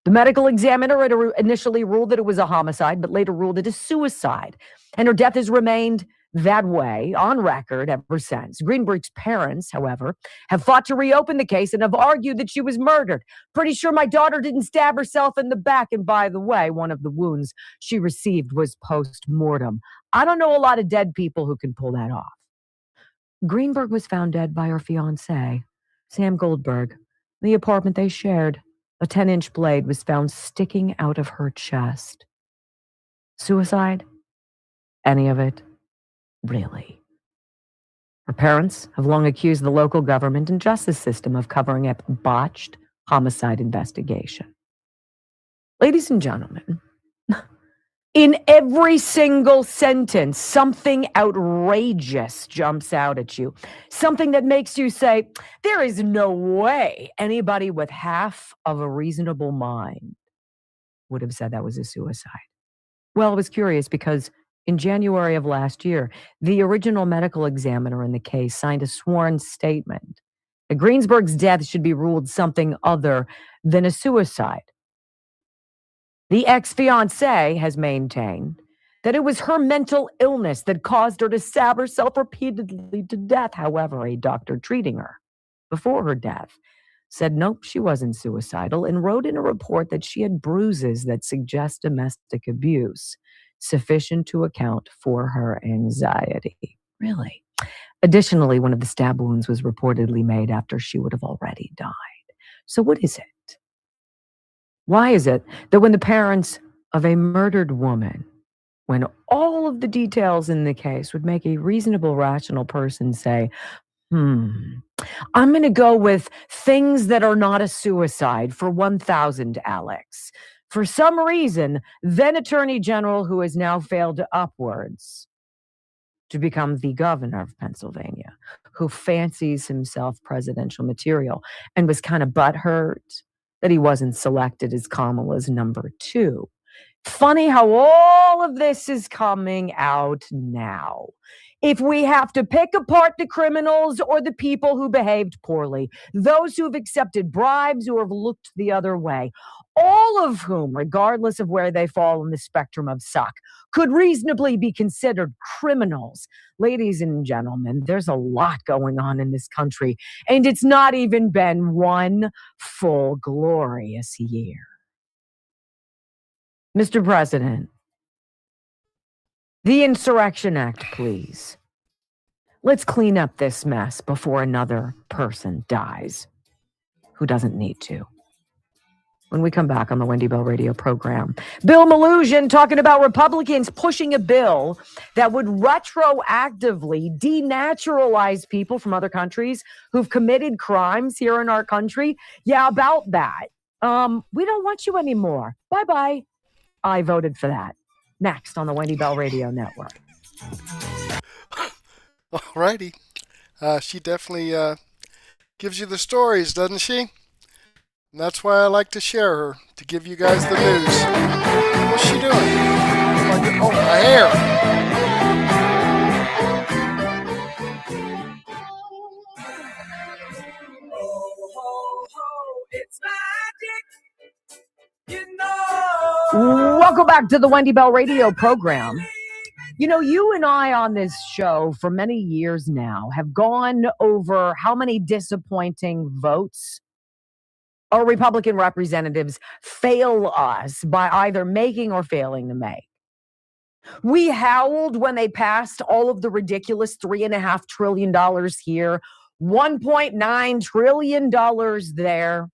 The medical examiner had initially ruled that it was a homicide, but later ruled it a suicide. And her death has remained that way on record ever since. Greenberg's parents, however, have fought to reopen the case and have argued that she was murdered. Pretty sure my daughter didn't stab herself in the back. And by the way, one of the wounds she received was post-mortem. I don't know a lot of dead people who can pull that off. Greenberg was found dead by her fiancé, Sam Goldberg. The apartment they shared. A 10-inch blade was found sticking out of her chest. Suicide? Any of it? Really? Her parents have long accused the local government and justice system of covering up botched homicide investigation. Ladies and gentlemen, in every single sentence, something outrageous jumps out at you. Something that makes you say, there is no way anybody with half of a reasonable mind would have said that was a suicide. Well, I was curious because in January of last year, the original medical examiner in the case signed a sworn statement that Greenberg's death should be ruled something other than a suicide. The ex-fiancé has maintained that it was her mental illness that caused her to stab herself repeatedly to death. However, a doctor treating her before her death said nope, she wasn't suicidal, and wrote in a report that she had bruises that suggest domestic abuse, sufficient to account for her anxiety. Really? Additionally, one of the stab wounds was reportedly made after she would have already died. So what is it? Why is it that when the parents of a murdered woman, when all of the details in the case would make a reasonable, rational person say, I'm going to go with things that are not a suicide for 1,000, Alex. For some reason, then Attorney General, who has now failed upwards to become the governor of Pennsylvania, who fancies himself presidential material and was kind of butthurt that he wasn't selected as Kamala's number 2. Funny how all of this is coming out now. If we have to pick apart the criminals or the people who behaved poorly, those who have accepted bribes or have looked the other way, all of whom, regardless of where they fall on the spectrum of suck, could reasonably be considered criminals. Ladies and gentlemen, there's a lot going on in this country, and it's not even been one full glorious year. Mr. President, the Insurrection Act, please. Let's clean up this mess before another person dies who doesn't need to. When we come back on the Wendy Bell radio program, Bill Malhusian talking about Republicans pushing a bill that would retroactively denaturalize people from other countries who've committed crimes here in our country. Yeah, about that. We don't want you anymore. Bye-bye. I voted for that. Next on the Wendy Bell Radio Network. Alrighty. She definitely gives you the stories, doesn't she? And that's why I like to share her, to give you guys the news. What's she doing? Oh, my hair. Welcome back to the Wendy Bell Radio program. You know, you and I on this show for many years now have gone over how many disappointing votes our Republican representatives fail us by either making or failing to make. We howled when they passed all of the ridiculous $3.5 trillion here, $1.9 trillion there.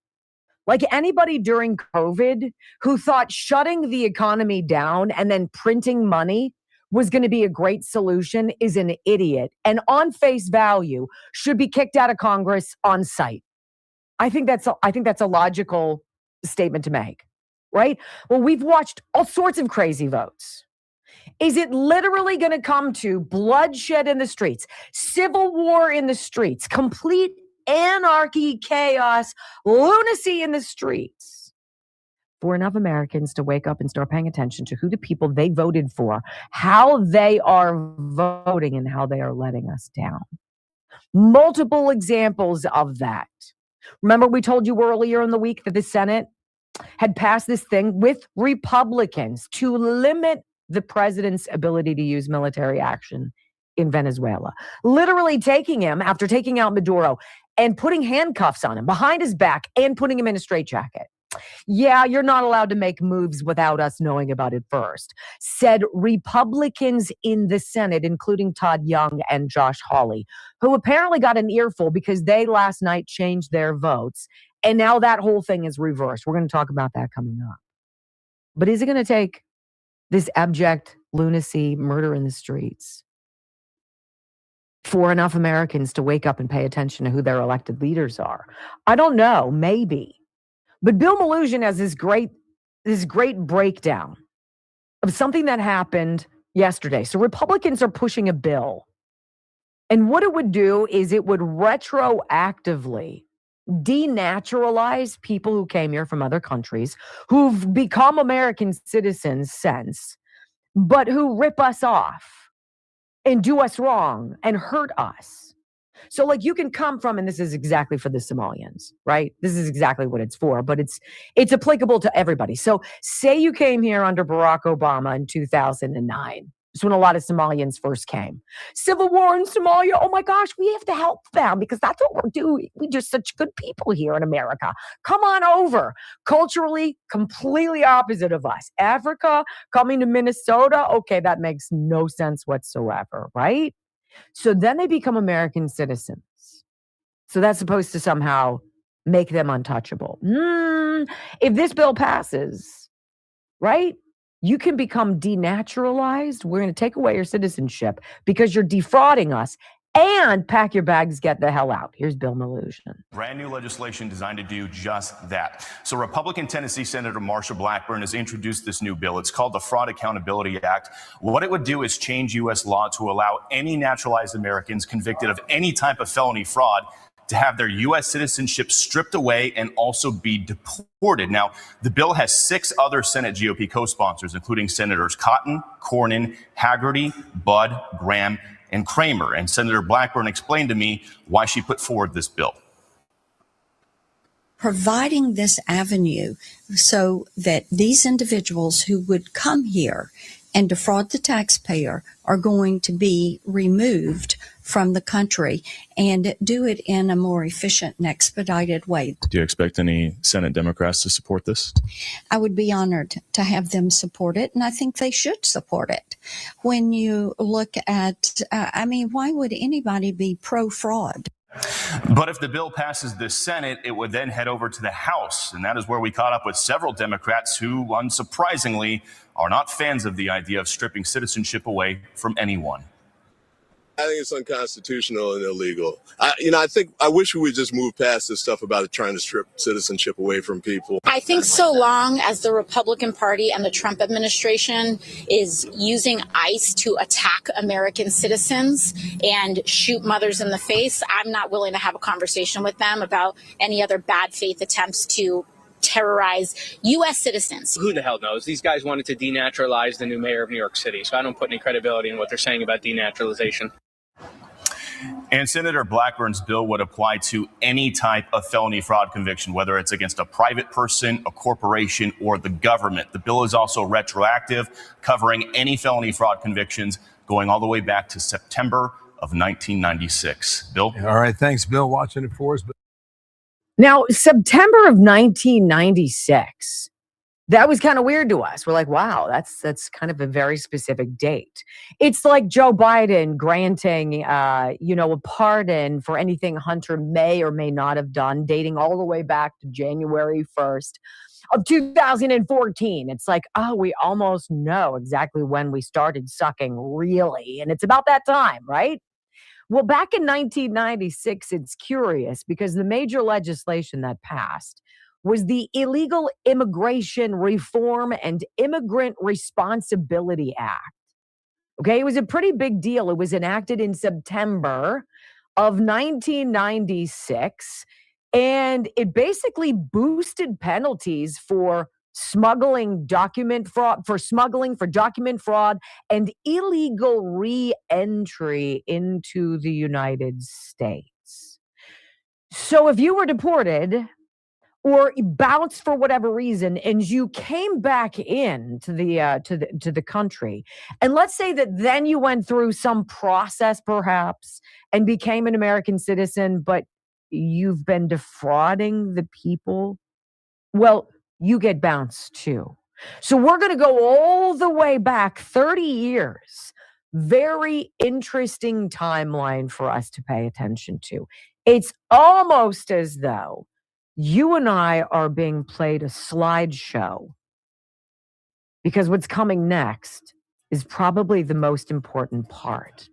Like anybody during COVID who thought shutting the economy down and then printing money was going to be a great solution is an idiot, and on face value should be kicked out of Congress on sight. I think that's a logical statement to make, right? Well, we've watched all sorts of crazy votes. Is it literally going to come to bloodshed in the streets, civil war in the streets, complete anarchy, chaos, lunacy in the streets for enough Americans to wake up and start paying attention to who the people they voted for, how they are voting, and how they are letting us down? Multiple examples of that. Remember, we told you earlier in the week that the Senate had passed this thing with Republicans to limit the president's ability to use military action in Venezuela. Literally taking him, after taking out Maduro, and putting handcuffs on him behind his back and putting him in a straitjacket. Yeah, you're not allowed to make moves without us knowing about it first, said Republicans in the Senate, including Todd Young and Josh Hawley, who apparently got an earful because they last night changed their votes. And now that whole thing is reversed. We're going to talk about that coming up. But is it going to take this abject lunacy, murder in the streets, for enough Americans to wake up and pay attention to who their elected leaders are? I don't know, maybe. But Bill Maloogian has this great breakdown of something that happened yesterday. So Republicans are pushing a bill. And what it would do is it would retroactively denaturalize people who came here from other countries, who've become American citizens since, but who rip us off and do us wrong and hurt us. So like you can come from, and this is exactly for the Somalians, right? This is exactly what it's for, but it's applicable to everybody. So say you came here under Barack Obama in 2009. It's when a lot of Somalians first came. Civil war in Somalia. Oh my gosh, we have to help them because that's what we're doing. We're just such good people here in America. Come on over. Culturally, completely opposite of us. Africa, coming to Minnesota. Okay, that makes no sense whatsoever, right? So then they become American citizens. So that's supposed to somehow make them untouchable. If this bill passes, right? You can become denaturalized. We're going to take away your citizenship because you're defrauding us, and pack your bags, get the hell out. Here's Bill Maloogian. Brand new legislation designed to do just that. So Republican Tennessee Senator Marsha Blackburn has introduced this new bill. It's called the Fraud Accountability Act. What it would do is change U.S. law to allow any naturalized Americans convicted of any type of felony fraud to have their U.S. citizenship stripped away and also be deported. Now, the bill has 6 other Senate GOP co-sponsors, including Senators Cotton, Cornyn, Haggerty, Budd, Graham, and Kramer. And Senator Blackburn explained to me why she put forward this bill. Providing this avenue so that these individuals who would come here and defraud the taxpayer are going to be removed from the country and do it in a more efficient and expedited way. Do you expect any Senate Democrats to support this? I would be honored to have them support it, and I think they should support it. When you look at, why would anybody be pro-fraud? But if the bill passes the Senate, it would then head over to the House. And that is where we caught up with several Democrats who, unsurprisingly, are not fans of the idea of stripping citizenship away from anyone. I think it's unconstitutional and illegal. I wish we would just move past this stuff about trying to strip citizenship away from people. I think so long as the Republican Party and the Trump administration is using ICE to attack American citizens and shoot mothers in the face, I'm not willing to have a conversation with them about any other bad faith attempts to terrorize U.S. citizens. Who the hell knows? These guys wanted to denaturalize the new mayor of New York City, so I don't put any credibility in what they're saying about denaturalization. And Senator Blackburn's bill would apply to any type of felony fraud conviction, whether it's against a private person, a corporation, or the government. The bill is also retroactive, covering any felony fraud convictions going all the way back to September of 1996. Bill? All right. Thanks, Bill. Watching it for us. Now, September of 1996, that was kind of weird to us. We're like, wow, that's kind of a very specific date. It's like Joe Biden granting, a pardon for anything Hunter may or may not have done, dating all the way back to January 1st of 2014. It's like, oh, we almost know exactly when we started sucking, really. And it's about that time, right? Well, back in 1996, it's curious because the major legislation that passed was the Illegal Immigration Reform and Immigrant Responsibility Act. Okay, it was a pretty big deal. It was enacted in September of 1996, and it basically boosted penalties for smuggling, for document fraud, and illegal re-entry into the United States. So if you were deported or bounced for whatever reason, and you came back in to the country, and let's say that then you went through some process perhaps and became an American citizen, but you've been defrauding the people, well, you get bounced too. So we're going to go all the way back 30 years. Very interesting timeline for us to pay attention to. It's almost as though you and I are being played a slideshow, because what's coming next is probably the most important part.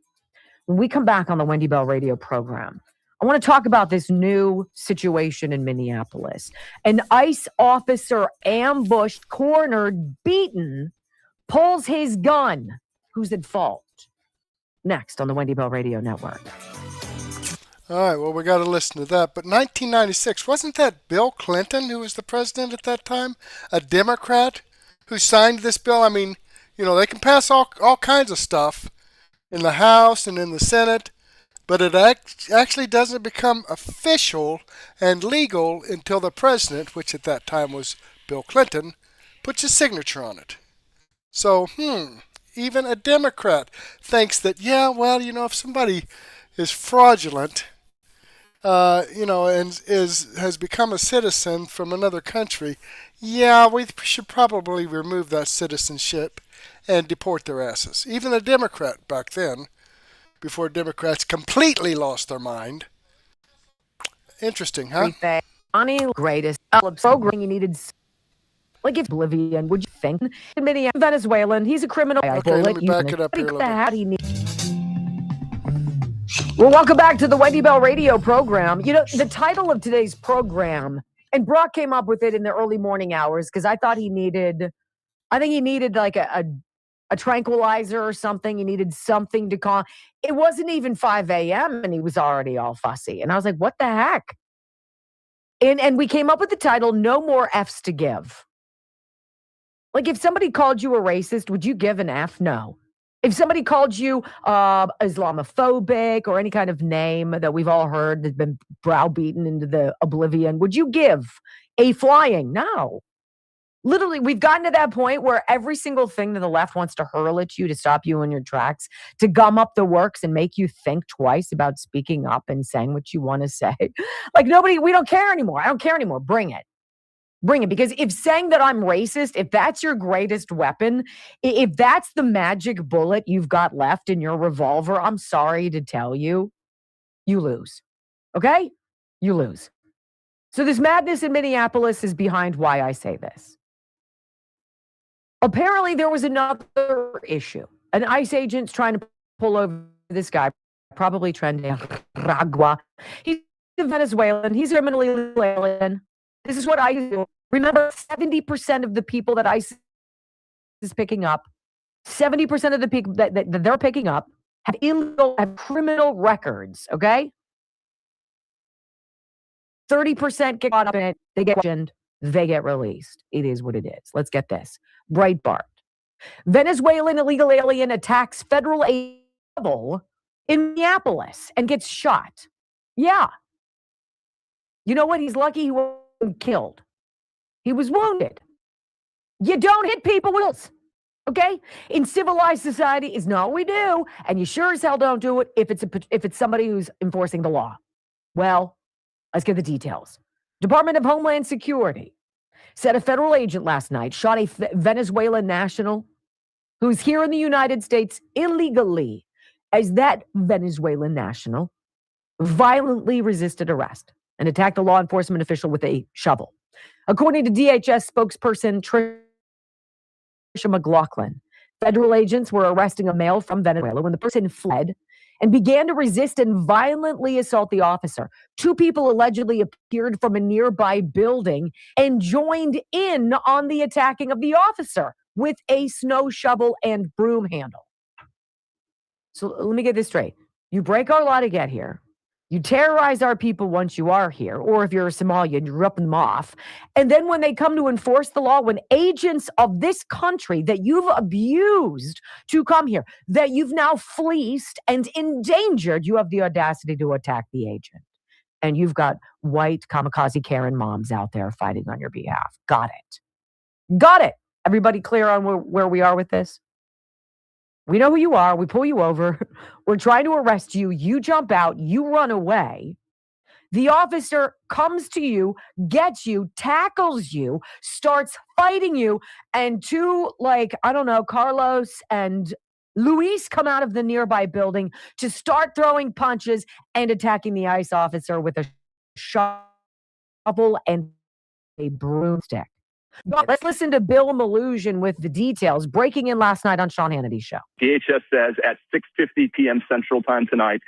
When we come back on the Wendy Bell radio program, I want to talk about this new situation in Minneapolis. An ICE officer ambushed, cornered, beaten, pulls his gun. Who's at fault? Next on the Wendy Bell Radio Network. All right, well, we got to listen to that. But 1996, wasn't that Bill Clinton who was the president at that time? A Democrat who signed this bill? I mean, you know, they can pass all kinds of stuff in the House and in the Senate, but it actually doesn't become official and legal until the president, which at that time was Bill Clinton, puts his signature on it. So, even a Democrat thinks that, yeah, well, you know, if somebody is fraudulent, and has become a citizen from another country, yeah, we should probably remove that citizenship and deport their asses. Even a Democrat back then, before Democrats completely lost their mind. Interesting, huh? Greatest program you needed. Like if Bolivian, would you think? Venezuelan, he's a criminal. Okay, let me back it up here a little bit. Well, welcome back to the Wendy Bell radio program. You know, the title of today's program, and Brock came up with it in the early morning hours because I think he needed like a tranquilizer or something. He needed something to calm. It wasn't even 5 a.m. and he was already all fussy. And I was like, what the heck? And we came up with the title, No More Effs to Give. Like if somebody called you a racist, would you give an F? No. If somebody called you Islamophobic or any kind of name that we've all heard that's been browbeaten into the oblivion, would you give a flying? No. Literally, we've gotten to that point where every single thing that the left wants to hurl at you to stop you in your tracks, to gum up the works and make you think twice about speaking up and saying what you want to say. Like we don't care anymore. I don't care anymore. Bring it. Bring it. Because if saying that I'm racist, if that's your greatest weapon, if that's the magic bullet you've got left in your revolver, I'm sorry to tell you, you lose. Okay? You lose. So this madness in Minneapolis is behind why I say this. Apparently, there was another issue. An ICE agent's trying to pull over this guy, probably trending Nicaragua. He's a Venezuelan. He's a criminally alien. This is what ICE do. Remember, 70% of the people that ICE is picking up, 70% of the people that they're picking up have criminal records, okay? 30% get caught up in it. They get questioned. They get released. It is what it is. Let's get this. Breitbart. Venezuelan illegal alien attacks federal aid in Minneapolis and gets shot. Yeah. You know what? He's lucky he wasn't killed. He was wounded. You don't hit people with guns, okay? In civilized society, is not what we do, and you sure as hell don't do it if it's somebody who's enforcing the law. Well, let's get the details. Department of Homeland Security said a federal agent last night shot a Venezuelan national who's here in the United States illegally, as that Venezuelan national violently resisted arrest and attacked a law enforcement official with a shovel. According to DHS spokesperson Tricia McLaughlin, federal agents were arresting a male from Venezuela when the person fled and began to resist and violently assault the officer. 2 people allegedly appeared from a nearby building and joined in on the attacking of the officer with a snow shovel and broom handle. So let me get this straight. You break our law to get here. You terrorize our people once you are here, or if you're a Somalian, you're ripping them off. And then when they come to enforce the law, when agents of this country that you've abused to come here, that you've now fleeced and endangered, you have the audacity to attack the agent. And you've got white kamikaze Karen moms out there fighting on your behalf. Got it. Got it. Everybody clear on where we are with this? We know who you are. We pull you over. We're trying to arrest you. You jump out. You run away. The officer comes to you, gets you, tackles you, starts fighting you, and two, Carlos and Luis come out of the nearby building to start throwing punches and attacking the ICE officer with a shovel and a broomstick. Let's listen to Bill Maloogian with the details, breaking in last night on Sean Hannity's show. DHS says at 6:50 p.m. Central Time tonight,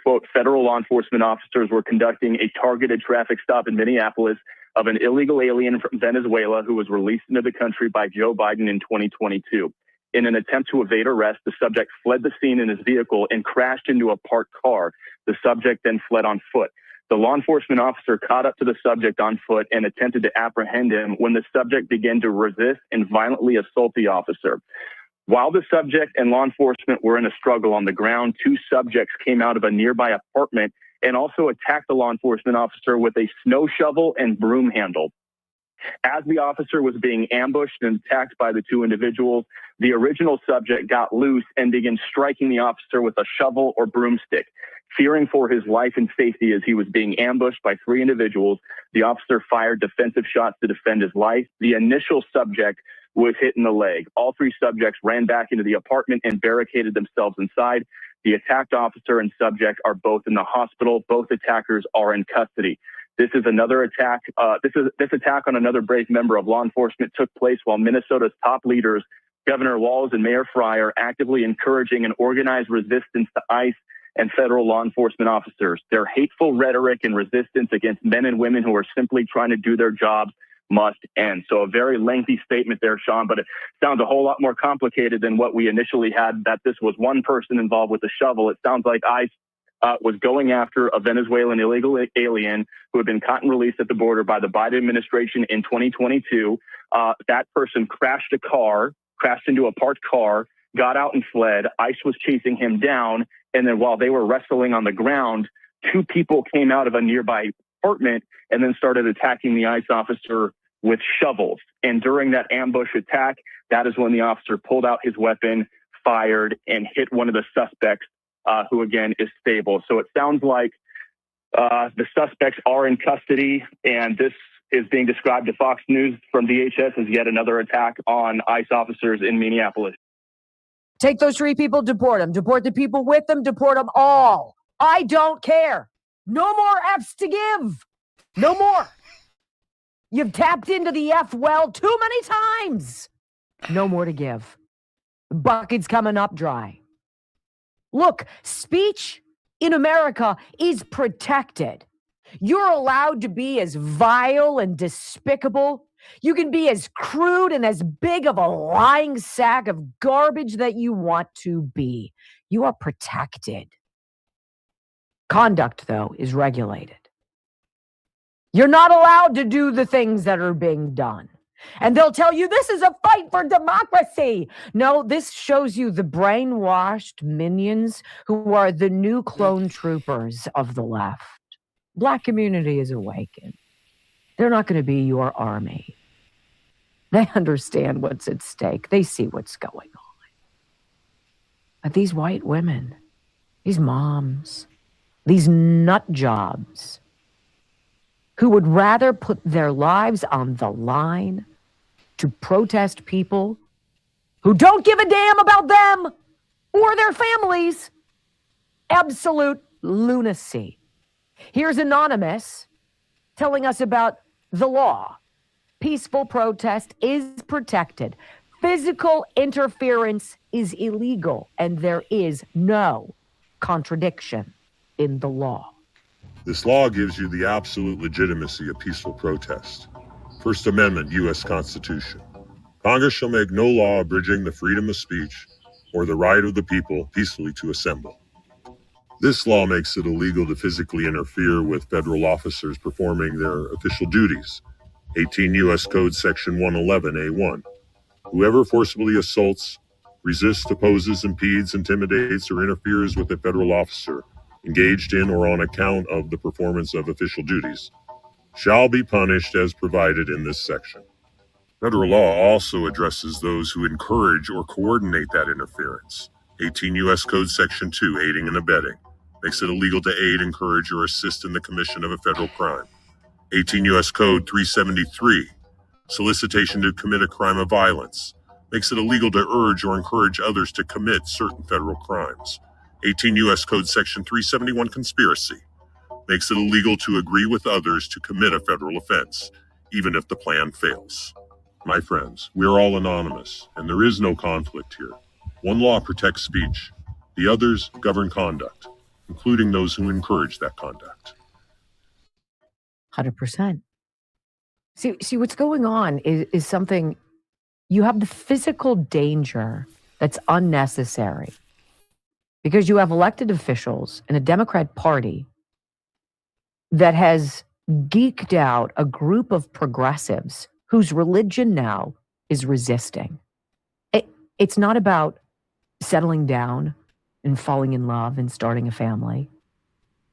quote, federal law enforcement officers were conducting a targeted traffic stop in Minneapolis of an illegal alien from Venezuela who was released into the country by Joe Biden in 2022. In an attempt to evade arrest, the subject fled the scene in his vehicle and crashed into a parked car. The subject then fled on foot. The law enforcement officer caught up to the subject on foot and attempted to apprehend him when the subject began to resist and violently assault the officer. While the subject and law enforcement were in a struggle on the ground, two subjects came out of a nearby apartment and also attacked the law enforcement officer with a snow shovel and broom handle. As the officer was being ambushed and attacked by the two individuals, the original subject got loose and began striking the officer with a shovel or broomstick. Fearing for his life and safety as he was being ambushed by three individuals, the officer fired defensive shots to defend his life. The initial subject was hit in the leg. All three subjects ran back into the apartment and barricaded themselves inside. The attacked officer and subject are both in the hospital. Both attackers are in custody. This is another attack. This attack on another brave member of law enforcement took place while Minnesota's top leaders, Governor Walz and Mayor Fry, are actively encouraging an organized resistance to ICE and federal law enforcement officers. Their hateful rhetoric and resistance against men and women who are simply trying to do their jobs must end. So a very lengthy statement there, Sean, but it sounds a whole lot more complicated than what we initially had, that this was one person involved with a shovel. It sounds like ICE was going after a Venezuelan illegal alien who had been caught and released at the border by the Biden administration in 2022. That person crashed into a parked car, got out and fled. ICE was chasing him down. And then while they were wrestling on the ground, two people came out of a nearby apartment and then started attacking the ICE officer with shovels. And during that ambush attack, that is when the officer pulled out his weapon, fired, and hit one of the suspects, who again is stable. So it sounds like the suspects are in custody, and this is being described to Fox News from DHS as yet another attack on ICE officers in Minneapolis. Take those three people, deport them. Deport the people with them, deport them all. I don't care. No more F's to give. No more. You've tapped into the F well too many times. No more to give. The bucket's coming up dry. Look, speech in America is protected. You're allowed to be as vile and despicable. You can be as crude and as big of a lying sack of garbage that you want to be. You are protected. Conduct, though, is regulated. You're not allowed to do the things that are being done. And they'll tell you this is a fight for democracy. No, this shows you the brainwashed minions who are the new clone troopers of the left. Black community is awakened. They're not going to be your army. They understand what's at stake. They see what's going on. But these white women, these moms, these nut jobs who would rather put their lives on the line to protest people who don't give a damn about them or their families. Absolute lunacy. Here's Anonymous telling us about the law. Peaceful protest is protected. Physical interference is illegal, and there is no contradiction in the law. This law gives you the absolute legitimacy of peaceful protest. First Amendment, U.S. Constitution. Congress shall make no law abridging the freedom of speech or the right of the people peacefully to assemble. This law makes it illegal to physically interfere with federal officers performing their official duties. 18 U.S. Code Section 111A1. Whoever forcibly assaults, resists, opposes, impedes, intimidates, or interferes with a federal officer engaged in or on account of the performance of official duties shall be punished as provided in this section. Federal law also addresses those who encourage or coordinate that interference. 18 U.S. Code Section 2, aiding and abetting, makes it illegal to aid, encourage, or assist in the commission of a federal crime. 18 U.S. Code 373, solicitation to commit a crime of violence, makes it illegal to urge or encourage others to commit certain federal crimes. 18 U.S. Code Section 371, conspiracy, makes it illegal to agree with others to commit a federal offense, even if the plan fails. My friends, we are all anonymous, and there is no conflict here. One law protects speech. The others govern conduct, including those who encourage that conduct. 100%. See, what's going on is something, you have the physical danger that's unnecessary because you have elected officials in a Democrat Party that has geeked out a group of progressives whose religion now is resisting. It's not about settling down and falling in love and starting a family.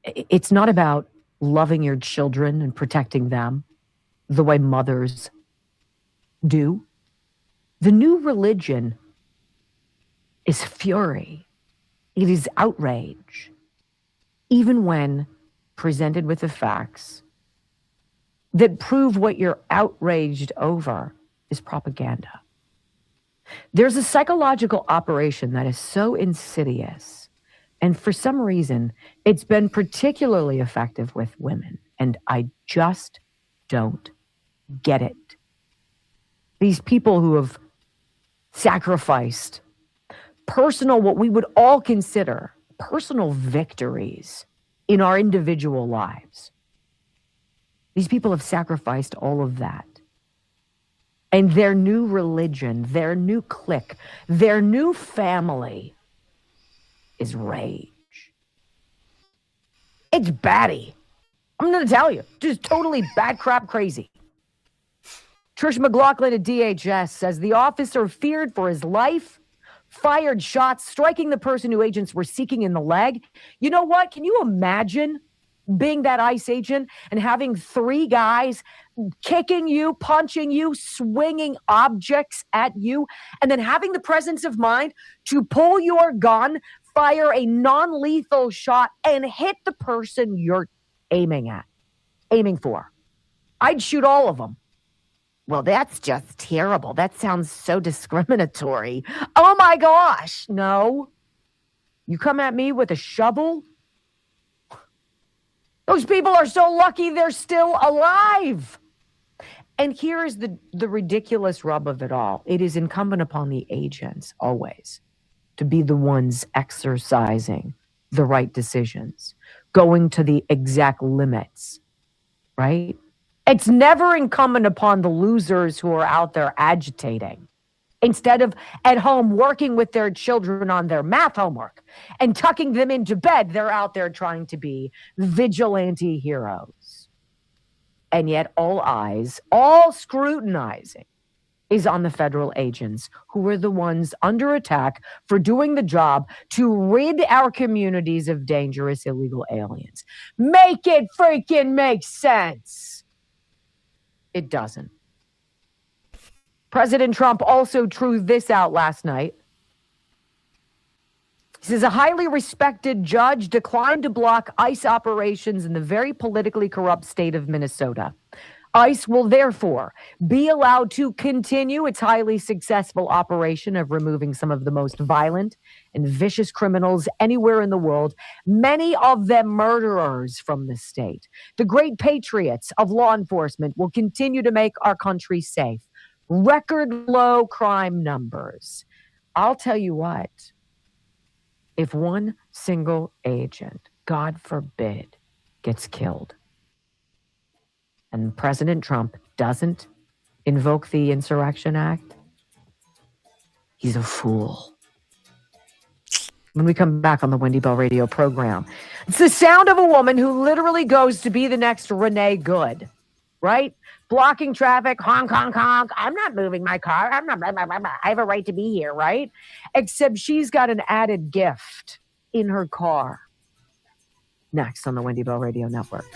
It's not about loving your children and protecting them the way mothers do. The new religion is fury. It is outrage. Even when presented with the facts that prove what you're outraged over is propaganda. There's a psychological operation that is so insidious, and for some reason, it's been particularly effective with women, and I just don't get it. These people who have sacrificed personal, what we would all consider personal victories in our individual lives. These people have sacrificed all of that. And their new religion, their new clique, their new family is rage. It's batty. I'm going to tell you, just totally bat crap crazy. Trish McLaughlin at DHS says the officer feared for his life, fired shots, striking the person who agents were seeking in the leg. You know what? Can you imagine being that ICE agent and having three guys kicking you, punching you, swinging objects at you, and then having the presence of mind to pull your gun, fire a non-lethal shot, and hit the person you're aiming for? I'd shoot all of them. Well, that's just terrible. That sounds so discriminatory. Oh my gosh. No. You come at me with a shovel? Those people are so lucky they're still alive. And here is the ridiculous rub of it all. It is incumbent upon the agents always to be the ones exercising the right decisions, going to the exact limits, right? It's never incumbent upon the losers who are out there agitating. Instead of at home working with their children on their math homework and tucking them into bed, they're out there trying to be vigilante heroes. And yet all eyes, all scrutinizing is on the federal agents who are the ones under attack for doing the job to rid our communities of dangerous illegal aliens. Make it freaking make sense. It doesn't. President Trump also threw this out last night. He says a highly respected judge declined to block ICE operations in the very politically corrupt state of Minnesota. ICE will therefore be allowed to continue its highly successful operation of removing some of the most violent and vicious criminals anywhere in the world, many of them murderers from the state. The great patriots of law enforcement will continue to make our country safe. Record low crime numbers. I'll tell you what, if one single agent, God forbid, gets killed, and President Trump doesn't invoke the Insurrection Act, he's a fool. when we come back on the Wendy Bell Radio program. It's the sound of a woman who literally goes to be the next Renee Good, right? Blocking traffic, honk, honk, honk. I'm not moving my car. I have a right to be here, right? Except she's got an added gift in her car. Next on the Wendy Bell Radio Network.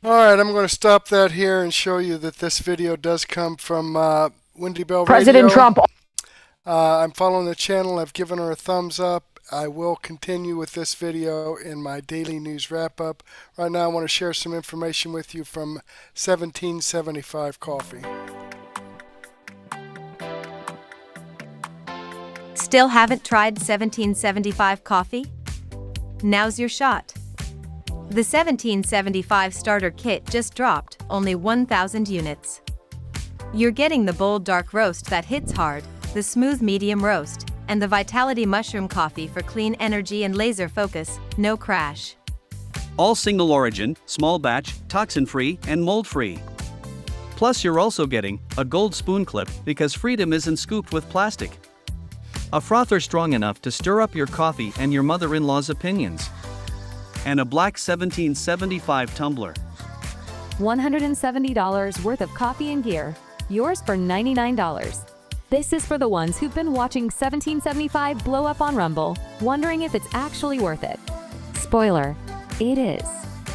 All right, I'm going to stop that here and show you that this video does come from Wendy Bell President Radio. Trump. I'm following the channel. I've given her a thumbs up. I will continue with this video in my daily news wrap-up. Right now, I want to share some information with you from 1775 Coffee. Still haven't tried 1775 Coffee? Now's your shot. The 1775 starter kit just dropped, only 1,000 units. You're getting the bold dark roast that hits hard, the smooth medium roast, and the Vitality Mushroom Coffee for clean energy and laser focus, no crash. All single origin, small batch, toxin-free, and mold-free. Plus, you're also getting a gold spoon clip because freedom isn't scooped with plastic. A frother strong enough to stir up your coffee and your mother-in-law's opinions. And a black 1775 tumbler. $170 worth of coffee and gear, yours for $99. This is for the ones who've been watching 1775 blow up on Rumble, wondering if it's actually worth it. Spoiler, it is.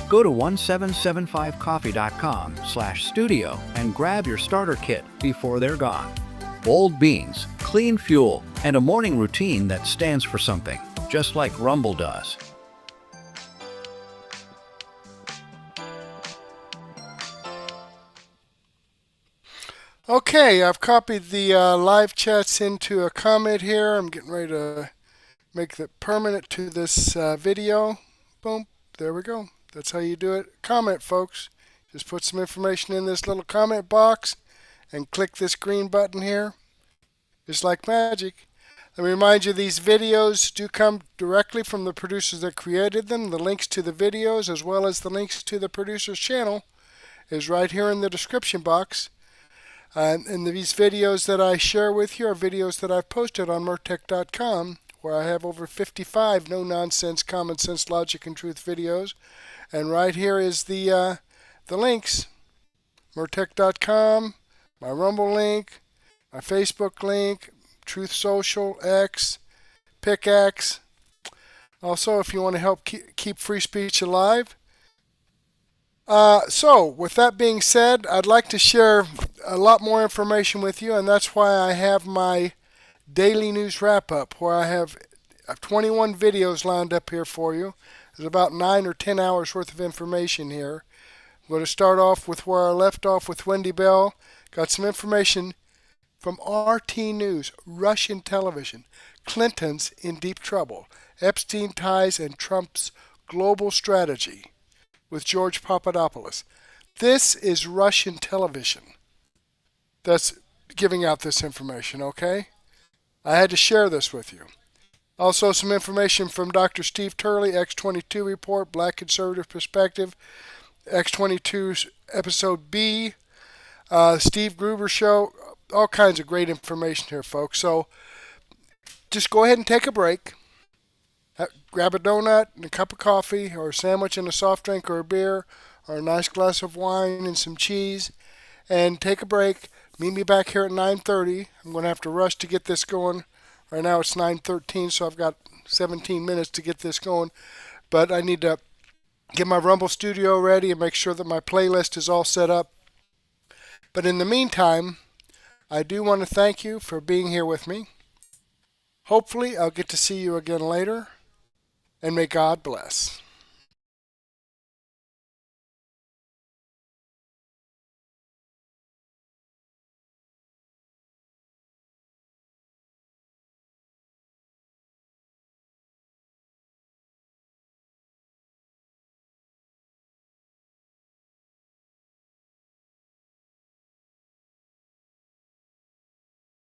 Go to 1775coffee.com/studio and grab your starter kit before they're gone. Bold beans, clean fuel, and a morning routine that stands for something, just like Rumble does. Okay, I've copied the live chats into a comment here. I'm getting ready to make that permanent to this video. Boom, there we go. That's how you do it. Comment, folks. Just put some information in this little comment box and click this green button here. Just like magic. Let me remind you, these videos do come directly from the producers that created them. The links to the videos as well as the links to the producer's channel is right here in the description box. And these videos that I share with you are videos that I've posted on Mertech.com, where I have over 55 no-nonsense, common sense, logic, and truth videos. And right here is the links. Mertech.com, my Rumble link, my Facebook link, Truth Social, X, Pickaxe. Also, if you want to help keep free speech alive. So, with that being said, I'd like to share a lot more information with you, and that's why I have my daily news wrap-up, where I have 21 videos lined up here for you. There's about 9 or 10 hours worth of information here. I'm going to start off with where I left off with Wendy Bell. Got some information from RT News, Russian television, Clinton's in deep trouble, Epstein ties and Trump's global strategy, with George Papadopoulos. This is Russian television that's giving out this information, okay? I had to share this with you. Also, some information from Dr. Steve Turley, X22 Report, Black Conservative Perspective, X22's Episode B, Steve Gruber Show, all kinds of great information here, folks. So, just go ahead and take a break. Grab a donut and a cup of coffee, or a sandwich and a soft drink or a beer, or a nice glass of wine and some cheese, and take a break. Meet me back here at 9:30. I'm going to have to rush to get this going. Right now it's 9:13, so I've got 17 minutes to get this going. But I need to get my Rumble studio ready and make sure that my playlist is all set up. But in the meantime, I do want to thank you for being here with me. Hopefully, I'll get to see you again later. And may God bless.